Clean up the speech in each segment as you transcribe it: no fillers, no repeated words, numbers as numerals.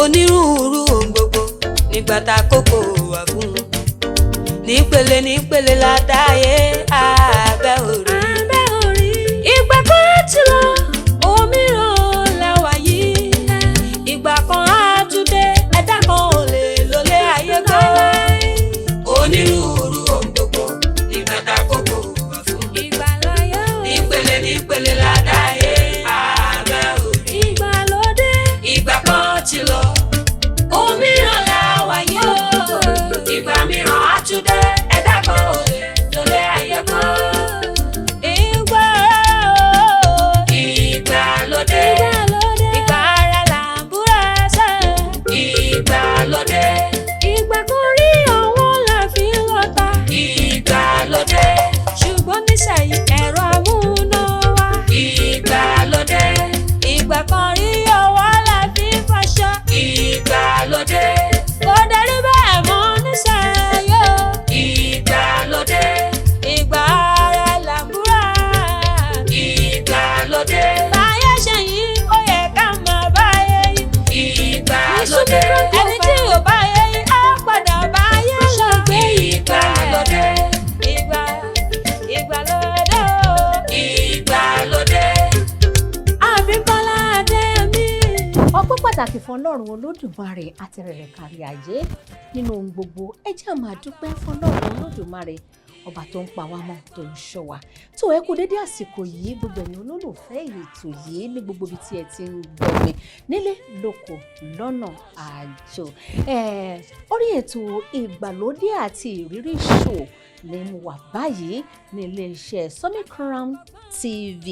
onírúurú ohun gbogbo nígbà tá kókó wà fún nípele nípele ládáyé abẹ́ orí ìgbà kan ti lọ òmíràn làwà yìí ìgbà kan á tún dé ẹ̀dá kan ò lè lólé ayé gbọ́ onírúurú ohun gbogbo nígbà tá kókó wà fún nípele nípele ládáyé abẹ́ orí ìgbà kan ti lọ òmíràn làwà yìí ìgbà mìíràn á tún dé ẹ̀dá kan ò lè lólé ayé gbọ́. Ẹni tí ò bá yẹ yín á padà bá yẹ lọ gbé ìgbàlódé ìgbàlódé Àbíkọ́lá Adéyẹmí. Ọpẹ́ pàtàkì fún Ọlọ́run Olódùmarè àtẹrẹrẹ kárí ayé nínú ohun gbogbo. Ẹ jẹ́ á máa dúpẹ́ fún Ọlọ́run Olódùmarè ọba tó ń pa wá mọ́ tó ń ṣọ́ wa. Tó ẹ kú dédé àsìkò yìí gbogbo ẹ̀yin olólùfẹ́ ètò yìí ní gbogbo ibi tí ẹ ti ń gbọ́ mi nílé lóko lọ́nà àjò. Orí ètò ìgbàlódé àti ìrírí show ni mo wà báyìí ní iléeṣẹ́ Summit Crown TV.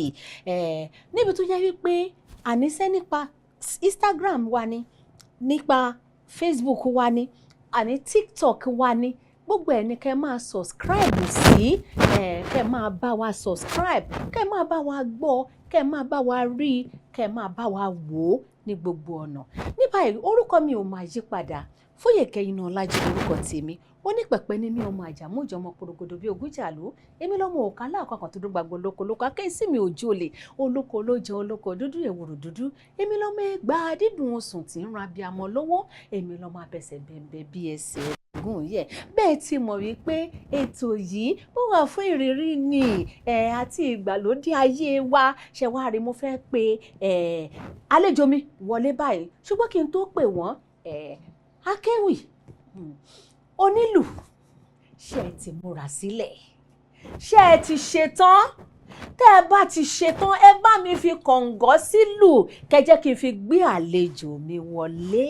Níbi tó jẹ́ wípé àníṣe nípa Instagram wa ni, nípa Facebook wa ni, àní TikTok wa ni, gbogbo ẹ̀ ni kẹ́ máa subscribe sí, kẹ́ máa bá wa subscribe, kẹ́ máa bá wa gbọ́, kẹ́ máa bá wa rí, kẹ́ máa bá wa wò ó ní gbogbo ọ̀nà. Ní báyìí orúkọ mi ò máa yí padà, Fóyèkẹ́ Inaọlájí orúkọ tèmi. Onípẹ̀pẹ́ ni mí ọmọ àjàmújọ ọmọ porogodo bíi Ògúnjàlú. Èmi lọ́mọ òkà láàkọ́kàn tó dúgbàgbọ́ lóko akẹ́sí mi ò jólè olóko ló jẹ olóko dúdú èwòrò dúdú. Èmi lọ́mọ ẹgbàá dídùn osùn tí ń ra bí amọ lọ́wọ́. Èmi lọ́mọ abẹsẹ̀ bẹ̀m̀bẹ̀ bí ẹsẹ̀ gùn yẹ. Bẹ́ẹ̀ ti mọ̀ wípé ètò yìí ó wà fún ìrírí ni àti ìgbàlódé ayé wa. Ṣé wàá rí mo fẹ́ pe àlejò mi wọlé báyìí ṣùgbọ́n kí n tó pè wọ́n akéwì onílù ṣé ẹ ti múra sílẹ̀, ṣé ẹ ti ṣetán? Tẹ́ ẹ bá ti ṣetán ẹ bá mi fi kọ̀ǹgọ́ sílù kẹ́ jẹ́ kí n fi gbé àlejò mi wọlé.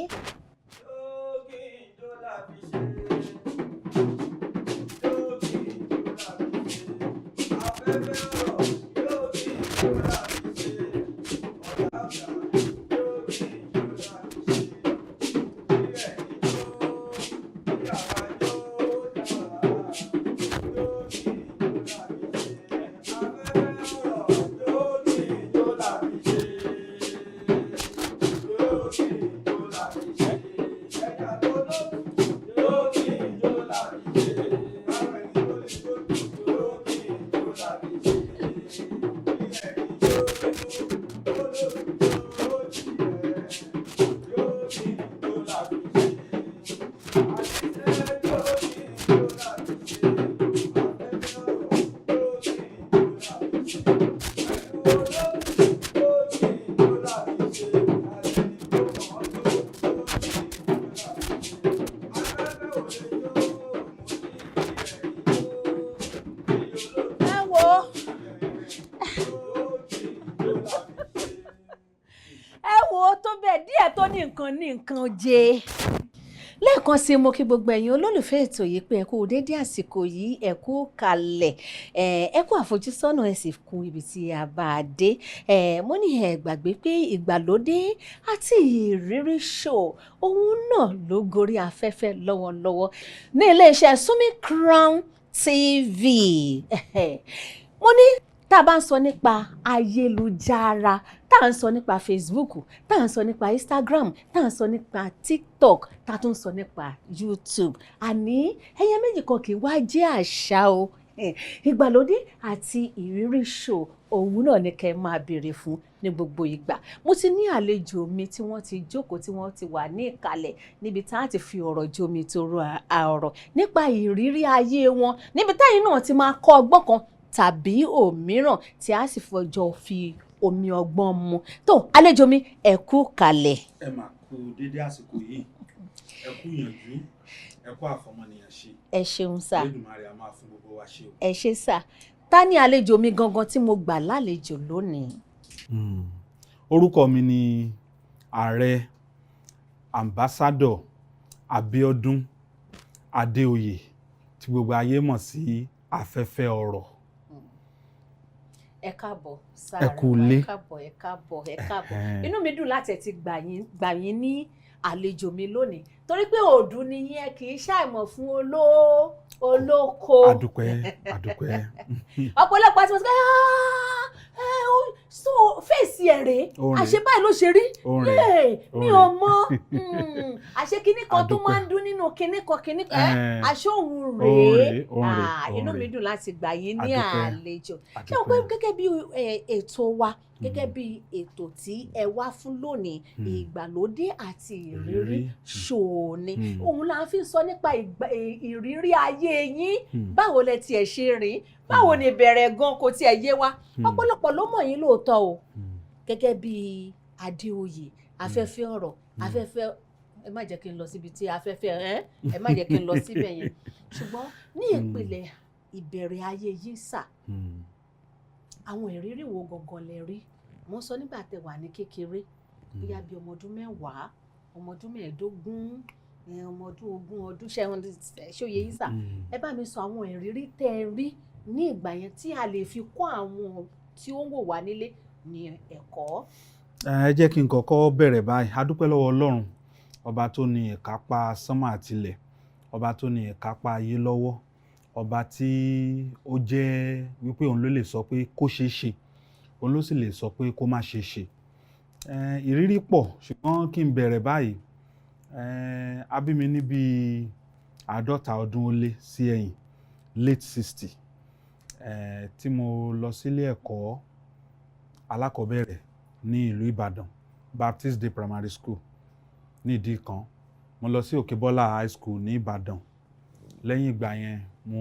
Ní nǹkan jẹ lẹ́ẹ̀kan sí mo kí gbogbo ẹ̀yin olólùfẹ́ ètò yìí pé ẹ kú dédé àsìkò yìí, ẹ kú kalẹ̀, ẹ kú àfojúsọ́nà, ẹ sì kú ibi tí a bá a dé. Mo ní ẹ gbàgbé pé ìgbàlódé àti ìrírí show òun náà ló gorí afẹ́fẹ́ lọ́wọ́lọ́wọ́ ní iléeṣẹ́ Summit Crown TV. Mo ní tá a bá ń sọ nípa ayélujára, tá a ń sọ nípa Facebook, tá a ń sọ nípa Instagram, tá a ń sọ nípa TikTok, tá a tún sọ nípa YouTube. Àní ẹyẹ méjì kan kì í wá jẹ́ àṣà o. ìgbàlódé àti ìrírí show òun náà ni kẹ́ máa béèrè fún ní gbogbo ìgbà. Mo ti ní àlejò mi tí wọ́n ti jókòó tí wọ́n ti wà ní ìkàlẹ̀ níbi tá a ti fi ọ̀rọ̀ jomi toro ọ̀rọ̀ nípa ìrírí ayé wọn, níbi táyìn náà ti máa kọ́ ọgbọ́n kan tàbí òmíràn tí a sì fọjọ́ fi omi ọgbọ́n mu. Tó àlejò mi ẹ kú kalẹ̀. Ẹ máa kú dédé àsìkò yìí, ẹ kú ìyànjú, ẹ kú àfọmọnìyàn ṣe. Ẹ ṣeun sà. Olódùmarè a máa fún gbogbo wa ṣe o. Ẹ ṣé sà. Ta ni àlejò mi gangan tí mo gbà lálejò lónìí? Orúkọ mi ni Ààrẹ Ambassador Abíọ́dún Adéoyè tí gbogbo ayé mọ̀ sí Afẹ́fẹ́ Ọ̀rọ̀. Ẹ káàbọ̀ sáà. Ẹ kú ilé. Ẹ káàbọ̀. Inú mi dùn láti ti gbà yín ní àlejò mi lónìí torí pé òdù ni yín ẹ kì í ṣàìmọ̀ fún olóko. Adúpẹ́. Ọ̀pọ̀lọpọ̀ àti mo sọ so fèsì ẹ̀ rèé àṣẹ báyìí ló ṣe rí mi ò mọ̀ àṣẹ kinní kan tó máa ń dún nínú kinní kan àṣẹ òun rèé inú mi dùn láti gbà yín ní àlejò ṣé o pé gẹ́gẹ́ bí ètò wa gẹ́gẹ́ bí ètò tí ẹ wá fún lónìí ìgbàlódé àti ìrírí ṣòní òun la fi sọ nípa ìrírí ayé yín báwo lẹ tiẹ̀ ṣe rìn báwo ni ìbẹ̀rẹ̀ gan kò tiẹ̀ yé wa ọ̀pọ̀lọpọ̀ ló mọ̀ yín lóòótọ́ o gẹ́gẹ́ bí Adéoyè Afẹ́fẹ́ Ọ̀rọ̀ Afẹ́fẹ́ ẹ má jẹ́ kí n lọ síbi tí afẹ́fẹ́ ẹ má jẹ́ kí n lọ síbẹ̀ yẹn ṣùgbọ́n ní ìpìlẹ̀ ìbẹ̀rẹ̀ ayé yín sà àwọn ìrírí wo gangan lẹ rí mo sọ nígbà tẹ́ wà ní kékeré bóyá bí ọmọ ọdún 10 ọmọ ọdún 15 ọmọ ọdún 20 ọdún ṣóye yín sà ẹ bá mi sọ àwọn ìrírí tẹ́ ẹ rí ní ìgbà yẹn tí a lè fi kọ́ àwọn tí ó ń wò wá nílé ní ẹ̀kọ́. Ẹ jẹ́ kí n kọ́kọ́ bẹ̀rẹ̀ báyìí a dúpẹ́ lọ́wọ́ Ọlọ́run ọba tó ní ìkápá sánmà àtilẹ̀ ọba tó ní ìkápá ayé lọ́wọ́ ọba tí ó jẹ́ wípé òun ló lè sọ pé kó ṣeé ṣe òun ló sì lè sọ pé kó má ṣeé ṣe. Ìrírí pọ̀ ṣùgbọ́n kí n bẹ̀rẹ̀ báyìí a bí mi ní bíi 50 ọdún ó lé sí ẹ̀yìn late 60 tí mo lọ sílé ẹ̀kọ́ alákọ̀ọ́bẹ̀rẹ̀ ní ìlú Ìbàdàn Baptist Day Primary School ní ìdí kan mo lọ sí Òkèbọ́lá High School ní Ìbàdàn lẹ́yìn ìgbà yẹn mo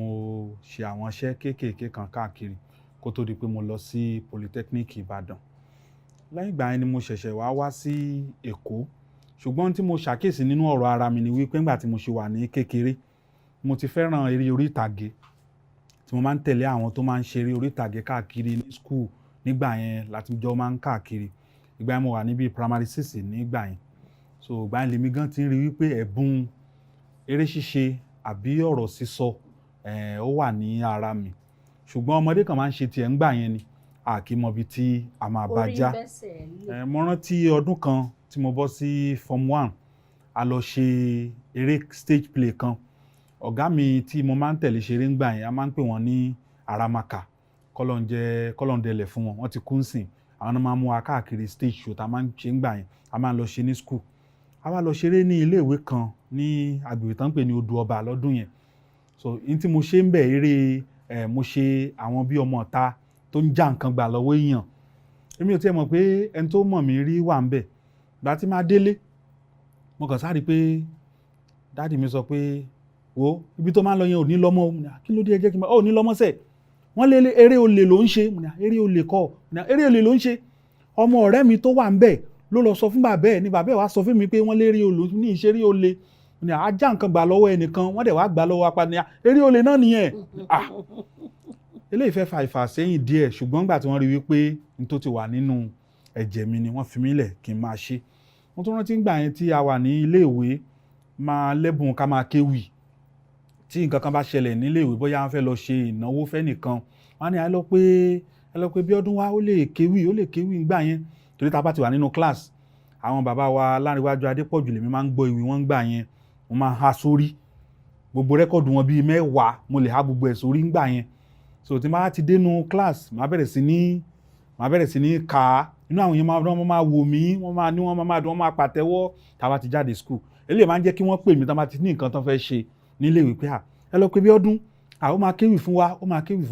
ṣe àwọn iṣẹ́ kéékèèké kan káàkiri kó tó di pé mo lọ sí Polytechnic Ìbàdàn lẹ́yìn ìgbà yẹn ni mo ṣẹ̀ṣẹ̀ wá sí Èkó ṣùgbọ́n tí mo ṣàkíyèsí nínú ọ̀rọ̀ ara mi ni wípé nígbà tí mo ṣe wà ní kékeré mo ti fẹ́ràn eré orí ìtàgé tí mo máa ń tẹ̀lé àwọn tó máa ń ṣeré orí ìtàgé káàkiri ní school nígbà yẹn láti jọ máa ń káàkiri ìgbà yẹn mo wà níbi primary 6 nígbà yẹn so ìgbà yẹn lèmi gan ti ń rí wípé ẹ̀bùn eré ṣíṣe àbí ọ̀rọ̀ sísọ ó wà ní ara mi ṣùgbọ́n ọmọdé kan máa ń ṣe tiẹ̀ ńgbà yẹn ni àkí mọ ibi tí a máa bá já mo rántí ọdún kan tí mo bọ́ sí form 1 a lọ ṣe eré stage play kan ọ̀gá mi tí mo máa ń tẹ̀lé ṣeré ńgbà yẹn a máa ń pè wọ́n ní Aramaka kọ́lọ̀ndẹ̀lẹ̀ fún wọn wọ́n ti kú sìn àwọn náà máa ń mú wa káàkiri stage show tá a máa ń ṣe ńgbà yẹn a máa ń lọ ṣe ní school a wá lọ ṣeré ní iléèwé kan ní agbègbè tán pè ní Odò Ọba lọ́dún yẹn so in tí mo ṣe ń bẹ̀ eré mo ṣe àwọn bí ọmọ ọ̀ta tó ń já nǹkan gbà lọ́wọ́ èèyàn èmi ò tiẹ̀ mọ̀ pé ẹni tó mọ̀ mí rí wà ń bẹ̀ gbà tí máa délé mo kàn sáré pé dáàdì mi sọ pé wo ibi tó máa ń lọ yẹn ò ní lọ́mọ kí ló dé ẹ jẹ́ kí n bá ò ní lọ́mọ sẹ̀ wọ́n lé eré olè ló ń ṣe eré olè kọ́ eré olè ló ń ṣe ọmọ ọ̀rẹ́ mi tó wà ń bẹ̀ ló lọ sọ fún bàbá ẹ̀ ni bàbá ẹ̀ wá sọ fún mi pé wọ́n lé eré olè ní ìṣeré olè ajá nǹkan gbà lọ́wọ́ ẹnìkan wọ́n dẹ̀ wá gbà lọ́wọ́ apá ni eré olè náà nìyẹn eléyìí fẹ́ fa ìfàsẹ́yìn díẹ̀ ṣùgbọ́n nígbà tí wọ́n rí wípé n tó ti wà nínú ẹ̀jẹ̀ mi ni wọ́n fi mí lẹ̀ kí n máa ṣe mo tún rántí gbà yẹn tí a wà ní iléèwé máa lẹ́bùn ká máa kéwì tí nǹkan kan bá ṣẹlẹ̀ nílé ìwé bóyá wọ́n fẹ́ lọ ṣe ìnáwó fẹ́nìkan wọ́n ní ẹ lọ pé Bíọ́dún wá ó lè kéwì nígbà yẹn torí tá a bá ti wà nínú class àwọn bàbá wa Láńrewájú Adépọ̀jù lèmi máa ń gbọ́ ìwé wọn gbà yẹn mo máa ha sórí gbogbo rẹ́kọ̀dù wọn bíi 10 mo lè ha gbogbo ẹ̀ sórí ńgbà yẹn so tí máa ti dénú class máa bẹ̀rẹ̀ sí ní kà á inú àwọn yẹn máa wò mí wọ́n máa pàtẹ́wọ́ tá a bá ti jáde school eléyìí máa ń jẹ́ kí wọ́n pè mí tá a bá ti ní nǹkan tán fẹ́ ṣe nílé ìwé pé ẹ lọ pé Bíọ́dún ó máa kéwì fún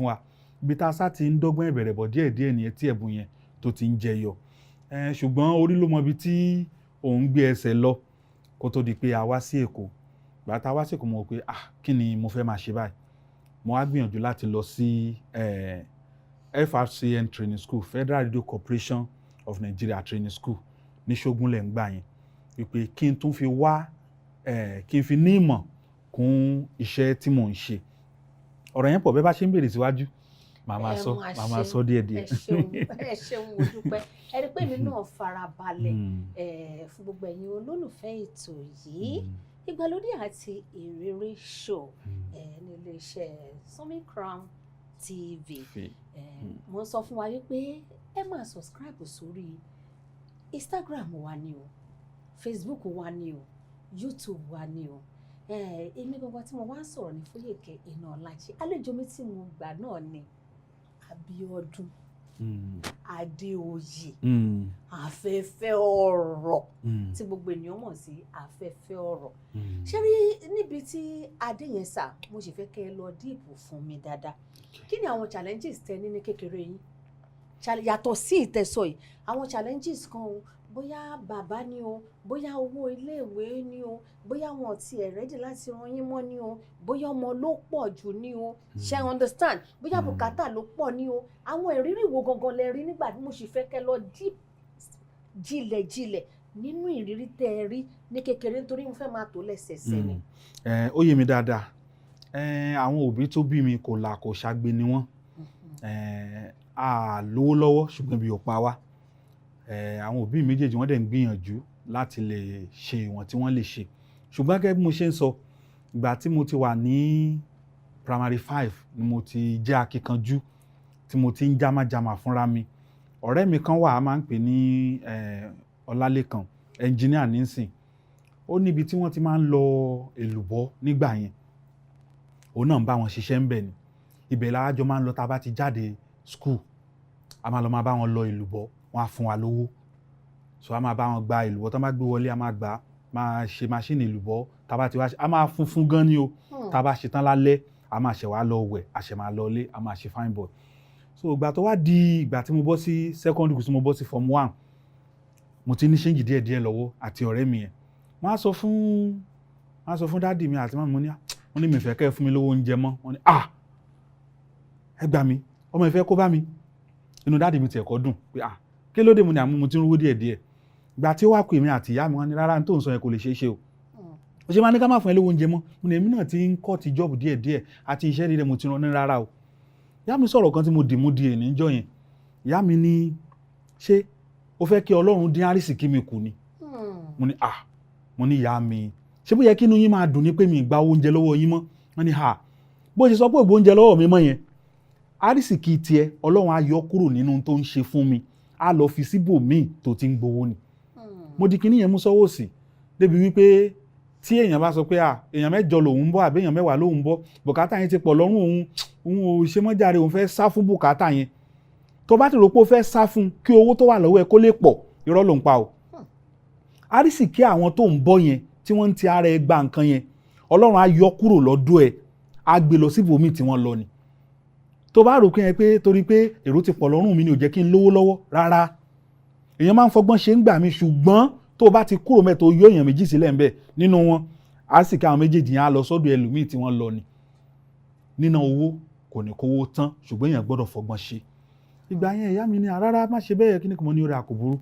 wa ibi tá a sá ti ń dọ́gbọ́n ìbẹ̀rẹ̀ bọ̀ díẹ̀díẹ̀ nìyẹn tí ẹ̀bùn yẹn tó ti ń jẹyọ ṣùgbọ́n orí ló mọ ibi tí òun gbé ẹsẹ̀ lọ kó tó di pé a wá sí Èkó gbà tá a wá sí Èkó mo rò pé kí ni mo fẹ́ máa ṣe báyìí mo wá gbìyànjú láti lọ sí FRCN Training School, Federal Radio Corporation of Nigeria Training School ní Ṣógúnlẹ̀ ń gbà yẹn wípé kí n tún fi wá kí n fi ní ìmọ̀ kún iṣẹ́ tí mò ń ṣe ọ̀rọ̀ yẹn pọ̀ bẹ́ẹ̀ bá ṣe ń béèrè síwájú màmá sọ díẹ̀díẹ̀. ẹ ṣeun mo dúpẹ́ ẹ rí pé èmi náà farabalẹ̀ fún gbogbo ẹ̀yin olólùfẹ́ ètò yìí ìgbàlódé àti ìrírí show ní iléeṣẹ́ Sunny Crown TV mo sọ fún wa wípé ẹ máa subscribe sórí Instagram wa ni o Facebook wa ni o YouTube wa ni o èmi gbogbo tí mo wá ń sọ̀rọ̀ ní Fóyèkẹ́ Inaọlájí àlejò mi tí mo gbà náà ni Abíọ́dún Adéoyè afẹ́fẹ́ ọ̀rọ̀ tí gbogbo ènìyàn mọ̀ sí afẹ́fẹ́ ọ̀rọ̀ ṣé rí níbi tí adé yẹn sà mo sì fẹ́ kẹ́ ẹ lọ díìpù fún mi dáadáa kí ni àwọn challenges tẹ ní kékeré yín yàtọ̀ sí ìtẹ̀sọ̀ yìí àwọn challenges kan o bóyá bàbá ni o bóyá owó iléèwé ni o bóyá wọn ti ẹ̀ rẹ́dì láti ran yín mọ́ ni o bóyá ọmọ ló pọ̀ jù ni o ṣe understand bóyá bùkátà ló pọ̀ ni o àwọn ìrírí wo gangan lẹ rí nígbà tí mo sì fẹ́ kẹ́ lọ jinlẹ̀ nínú ìrírí tẹ́ ẹ rí ní kékeré nítorí mo fẹ́ máa tó lẹ́sẹẹsẹ ni. ó yé mi dáadáa àwọn òbí tó bí mi kò là kò ṣàgbé ni wọ́n a lówó lọ́wọ́ ṣùgbọ́n bí ò pa wá àwọn òbí méjèèjì wọ́n dẹ̀ ń gbìyànjú láti lè ṣe ìwọ̀n tí wọ́n lè ṣe ṣùgbọ́n gẹ́gẹ́ bí mo ṣe ń sọ ìgbà tí mo ti wà ní primary 5 ni mo ti jẹ́ akíkanjú tí mo ti ń jámájámá fúnra mi ọ̀rẹ́ mi kan wà á máa ń pè ní Ọlálékan ẹnjìníà nísìn ó níbi tí wọ́n ti máa ń lọ èlùbọ́ nígbà yẹn òun náà ń bá wọn ṣiṣẹ́ ń bẹ̀ ni ibẹ̀ láwájọ máa ń lọ tá a bá ti jáde school a máa lọ máa bá wọn lọ èlùbọ́ wọn á fún wa lówó so a máa bá wọn gba èlùbọ́ tó bá gbé wọlé a máa gbà máa ṣe máṣíìnì èlùbọ́ tá a bá ti wá ṣe a máa funfun gan ni o tá a bá ṣe tán lálẹ́ a máa ṣẹ̀ wá lọ wẹ̀ a ṣẹ̀ máa lọ ilé a máa ṣe fine boy so ìgbà tó wá di ìgbà tí mo bọ́ sí secondary school tí mo bọ́ sí form 1 mo ti ní ṣéǹjì díẹ̀díẹ̀ lọ́wọ́ àti ọ̀rẹ́ mi yẹn wọ́n á sọ fún dáàdì mi àti màmí mo ní mi fẹ́ kẹ́ ẹ fún mi lówó oúnjẹ mọ́ wọ́n ní ẹ gbà mí ọmọ ìfẹ́ kó bá mi inú dáàdì mi tiẹ̀ kọ́ dùn pé kí ló dé mo ní àmú mo ti ń rówó díẹ̀díẹ̀ ìgbà tí ó wá kú èmi àti ìyá mi wọ́n ní rárá tó ń sọ yẹn kò lè ṣeé ṣe o ó ṣe máa ní ká má fún ẹ lówó oúnjẹ mọ́ mo ní èmi náà ti ń kọ́ ti jọ́ọ̀bù díẹ̀díẹ̀ àti iṣẹ́ rírẹ̀ mo ti rán ní rárá o ìyá mi sọ̀rọ̀ kan tí mo dì mú di èní jọ yẹn ìyá mi ní ṣé o fẹ́ kí Ọlọ́run dín àrísìkí mi kù ni mo ní ìyá mi ṣé bó yẹ kí inú yín máa dùn ní pé mi gba oúnjẹ lọ́wọ́ yín mọ́ wọ́n ní bó ṣe sọ pé ògbó oúnjẹ lọ́wọ́ mi mọ́ yẹn àrísìkí tiẹ̀ Ọlọ́run á yọ kúrò nínú tó ń ṣe fún mi á lọ fi síbòmíì tó ti ń gbowó ni mo di kíní yẹn mú sọ́wọ́ sí débi wípé tí èèyàn bá sọ pé èèyàn 7 lòun ń bọ̀ àbí èèyàn 10 lòun ń bọ̀ bùkátà yẹn ti pọ̀ lọ́rùn òun ò ṣe mọ́jàre òun fẹ́ sá fún bùkátà yẹn tó bá ti rò pé ó fẹ́ sá fún kí owó tó wà lọ́wọ́ ẹ kó lè pọ̀ irọ́ ló ń pa o àrísìkí àwọn tó ń bọ̀ yẹn tí wọ́n ń ti ara ẹ gba nǹkan yẹn Ọlọ́run á yọ kúrò lọ́dọ̀ ẹ á gbé lọ síbòmíì tí wọ́n lọ ni tó bá rò pé torí pé èrò ti pọ̀ lọ́rùn mi ni ò jẹ́ kí n lówó lọ́wọ́ rárá èèyàn máa ń fọgbọ́n ṣe ń gbà mí ṣùgbọ́n tó bá ti kúrò mẹ́ta yóò èèyàn méjì sílẹ̀ ń bẹ̀ nínú wọn á sì ká àwọn méjèèjì yẹn á lọ sọ́dọ̀ ẹlòmíì tí wọ́n lọ ni níná owó kò ní kówó tán ṣùgbọ́n èèyàn gbọ́dọ̀ fọgbọ́n ṣe ìgbà yẹn ìyá mi ní rárá má ṣe bẹ́ẹ̀ kí ni kò mọ ní orí àkùbúrú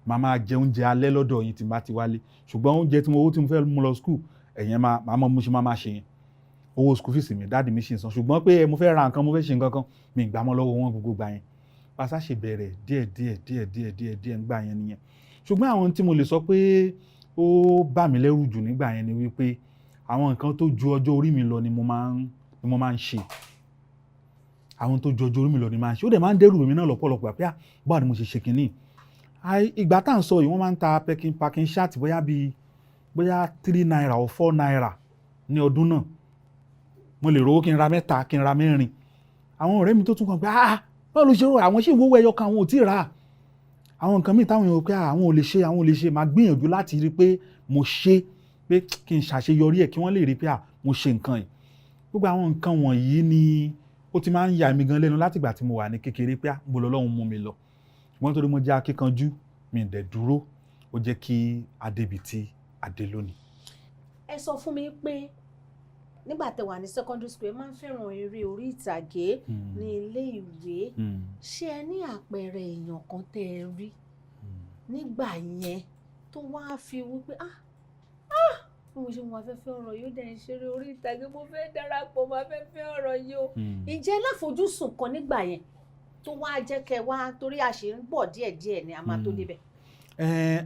màá máa jẹ oúnjẹ alẹ́ lọ́dọ̀ yín tí n bá ti wálé ṣùgbọ́n oúnjẹ tí mo fẹ́ mú lọ skul ẹ̀yẹn máa mọ mo ṣe máa ṣe yẹn owó skul fíìsì mi dáàdì mi ṣì ń san ṣùgbọ́n pé mo fẹ́ ra nǹkan mo fẹ́ ṣe nǹkan kan mi gbà mọ́ lọ́wọ́ wọn gbogbo gbà yẹn pàṣẹ ṣe bẹ̀rẹ̀ díẹ̀ ńgbà yẹn nìyẹn ṣùgbọ́n àwọn tí mo lè sọ pé ó bà mí lẹ́rù jù nígbà yẹn ni wípé àwọn nǹkan tó ju ọjọ́ orí mi lọ ni mo máa ń ṣe àwọn tó ju ọjọ́ orí mi lọ ni máa ń ṣe ó dẹ̀ máa ń dẹ́rù mi náà lọ́pọ̀lọpọ̀ pé báwo ni mo ṣe ṣe kínní ìgbà tá à ń sọ yìí wọ́n máa ń ta packing shirt bóyá 3 naira or 4 naira ní ọdún náà mo lè rówó kí n ra 3 kí n ra 4 àwọn ọ̀rẹ́ mi tó tún kàn pé báwo ló ṣe rò àwọn ṣì ń wówó ẹyọ kan àwọn ò tí ì rà àwọn nǹkan míì táwọn èèyàn pé àwọn ò lè ṣe máa gbìyànjú láti rí pé mo ṣe pé kí n ṣàṣeyọrí ẹ̀ kí wọ́n lè rí pé mo ṣe nǹkan yìí gbogbo àwọn nǹkan wọ̀nyí ni ó ti máa ń yà mí gan lẹ́nu látìgbà tí mo wà ní kékeré pé mo lọ lọ́hùn mú mi lọ ṣùgbọ́n torí mo jẹ́ akíkanjú mi dẹ̀ dúró ó jẹ́ kí adébi tí adé lónìí. ẹ sọ fún mi pé nígbà tẹ́ wà ní secondary school ẹ máa ń fẹ́ràn eré orí ìtàgé ní ilé ìwé ṣé ẹ ní àpẹẹrẹ èèyàn kan tẹ́ ẹ rí nígbà yẹn tó wá fi wípé bí mo ṣe mọ afẹ́fẹ́ ọ̀rọ̀ yóò dẹ̀ ń ṣeré orí ìtàgé mo fẹ́ darapọ̀ mọ́ afẹ́fẹ́ ọ̀rọ̀ yìí o ǹjẹ́ láfojúsùn kan nígbà yẹn tó wá jẹ́ kẹ́ wá torí a ṣe ń bọ̀ díẹ̀díẹ̀ ni a máa tó débẹ̀.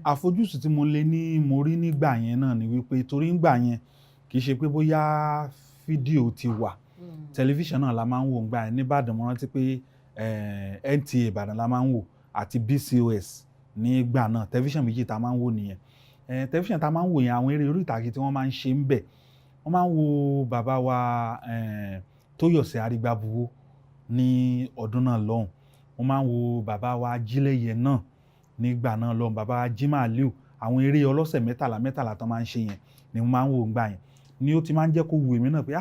Àfojúsùn tí mo lè ní mo rí nígbà yẹn náà ni wípé torí nígbà yẹn kì í ṣe pé bóyá fídíò ti wà tẹlifíṣàn náà la máa ń wò nígbà yẹn nìbàdàn mo rántí pé NTA Ìbàdàn la máa ń wò àti BCOS nígbà náà tẹlifíṣàn méjì tá a máa ń wò nìyẹn tẹlifíṣàn tá a máa ń wò yẹn àwọn eré orí ìtàgé tí wọ́n máa ń ṣe ń bẹ̀ wọ́n máa ń wo bàbá wa Tóyọ̀sí Arígbábuwó ní ọdún náà lọ́hùn wọ́n máa ń wo bàbá wa Ajílẹ̀yẹ náà nígbà náà lọ́hùn bàbá wa Jímàlíù àwọn eré ọlọ́sẹ̀ mẹ́tàlá tó máa ń ṣe yẹn ni mo máa ń wò ńgbà yẹn ni ó ti máa ń jẹ́ kó wù mí náà pé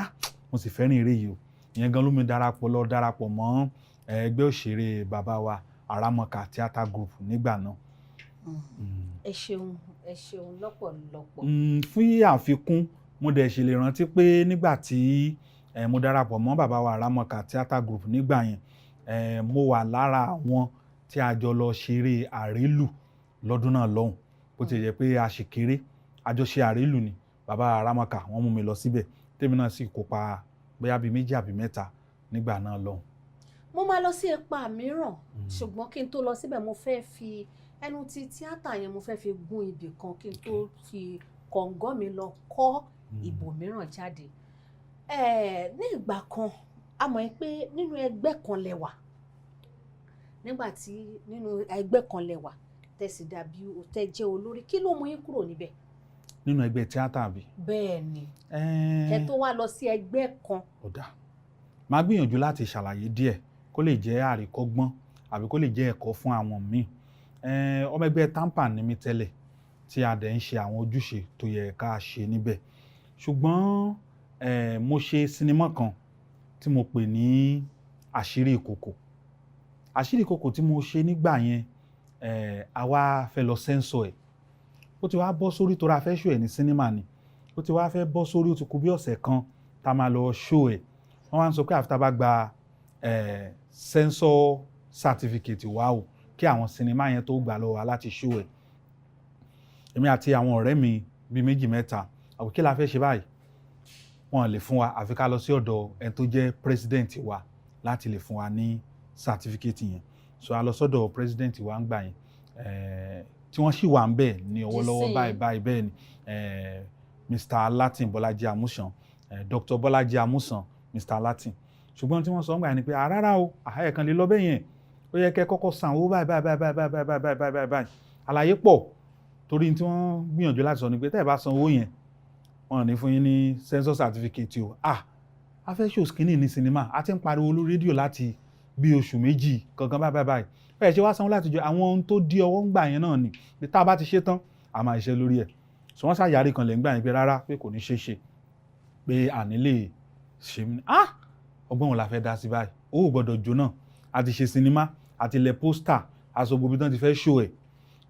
mo sì fẹ́ràn eré yìí o ìyẹn gan ló mi darapọ̀ mọ́ ẹgbẹ́ òṣèré bàbá wa Àràmọ̀kà Theatre Group nígbà náà. ẹ ṣeun lọ́pọ̀lọpọ̀. fún àfikún mo dẹ̀ ṣe lè rántí pé nígbà tí mo darapọ̀ mọ́ bàbá wa Àràmọ̀kà Theatre Group nígbà yẹn mo wà lára àwọn tí a jọ lọ ṣeré àrélù lọ́dún náà lọ́hùn bó ti jẹ́ pé a ṣì kéré àjọṣe àrélù ni bàbá Àràmọ̀kà wọ́n mú mi lọ síbẹ̀ tèmi náà sì kópa bóyá bíi 2 àbí 3 nígbà náà lọ́hùn. mo máa lọ sí ipa mìíràn ṣùgbọ́n kí n tó lọ síbẹ̀ mo fẹ́ fi ẹnu ti tíátà yẹn mo fẹ́ fi gún ibì kan kí n tó fi kọ̀ǹgọ́ mi lọ kọ́ ìbò mìíràn jáde. ní ìgbà kan a mọ̀ pé nínú ẹgbẹ́ kan lẹ́wà nígbà tí nínú ẹgbẹ́ kan lẹ́wà tẹ̀sí dàbí tẹ́ jẹ́ olórí kí ló mú yín kúrò níbẹ̀. nínú ẹgbẹ́ tíátà bí. bẹ́ẹ̀ ni kẹ́ tó wá lọ sí ẹgbẹ́ kan. ọ̀dà máa gbìyànjú láti ṣàlàyé díẹ̀ kó lè jẹ́ àríkọ́gbọ́n àbí kó lè jẹ́ ẹ̀kọ́ fún àwọn míì. ọmọ ẹgbẹ́ TAMPAN ni mí tẹ́lẹ̀ tí a dẹ̀ ń ṣe àwọn ojúṣe tó yẹ ká ṣe níbẹ̀ ṣùgbọ́n mo ṣe sinimá kan tí mo pè ní àṣírí ìkòkò tí mo ṣe nígbà yẹn àwa fẹ́ lọ sẹ́ńsọ̀ ẹ̀ ó ti wá bọ́ sórí tó ra fẹ́ ṣó ẹ̀ ní sinimá ni ó ti wá fẹ́ bọ́ sórí ó ti kù bí ọ̀sẹ̀ kan tá a máa lọ ṣó ẹ̀ wọ́n wá ń sọ pé àfi tá a bá gba sensor certificate wá o kí àwọn sinimá yẹn tó gbà lọ wá láti ṣó ẹ̀ èmi àti àwọn ọ̀rẹ́ mi bíi 2-3 àwọn kí la fẹ́ ṣe báyìí wọ́n lè fún wa àfi ká lọ sí ọ̀dọ̀ ẹni tó jẹ́ president wa láti lè fún wa ní certificate yẹn so a lọ sọ́dọ̀ president wa ń gbà yẹn tí wọ́n sì wà ń bẹ̀ ní ọwọ́lọ́wọ́ báyìí bẹ́ẹ̀ ni Mr. Latin Bọ́lájí Amúsàn Dr. Bọ́lájí Amúsàn Mr. Latin ṣùgbọ́n tí wọ́n sọ ń gbà yẹn ni pé rárá o àyẹ̀ kan lè lọ bẹ́ẹ̀ yẹn ó yẹ kẹ́ kọ́kọ́ san owó báyìí àlàyé pọ̀ torí tí wọ́n gbìyànjú láti sọ ni pé tẹ́ ẹ bá san owó yẹn wọ́n ní fún yín ní sensor certificate o a fẹ́ show skinny ní sinimá a ti ń pariwo lórí rédíò láti bí oṣù 2 kankan báyìí ẹ ṣe wá sanwó láti jọ àwọn ohun tó di ọwọ́ ń gbà yẹn náà ni pé tá a bá ti ṣe tán a máa ṣe lórí ẹ̀ so wọ́n ṣàyàrí kan lè ń gbà yẹn pé rárá pé kò ní ṣe ṣe pé àní lè ṣe mí ọgbọ́n wọn la fẹ́ dá sí báyìí owó gbọ́dọ̀ jóná a ti ṣe sinimá a ti lẹ̀ pósítà aṣọ gbogbo tán ti fẹ́ ṣó ẹ̀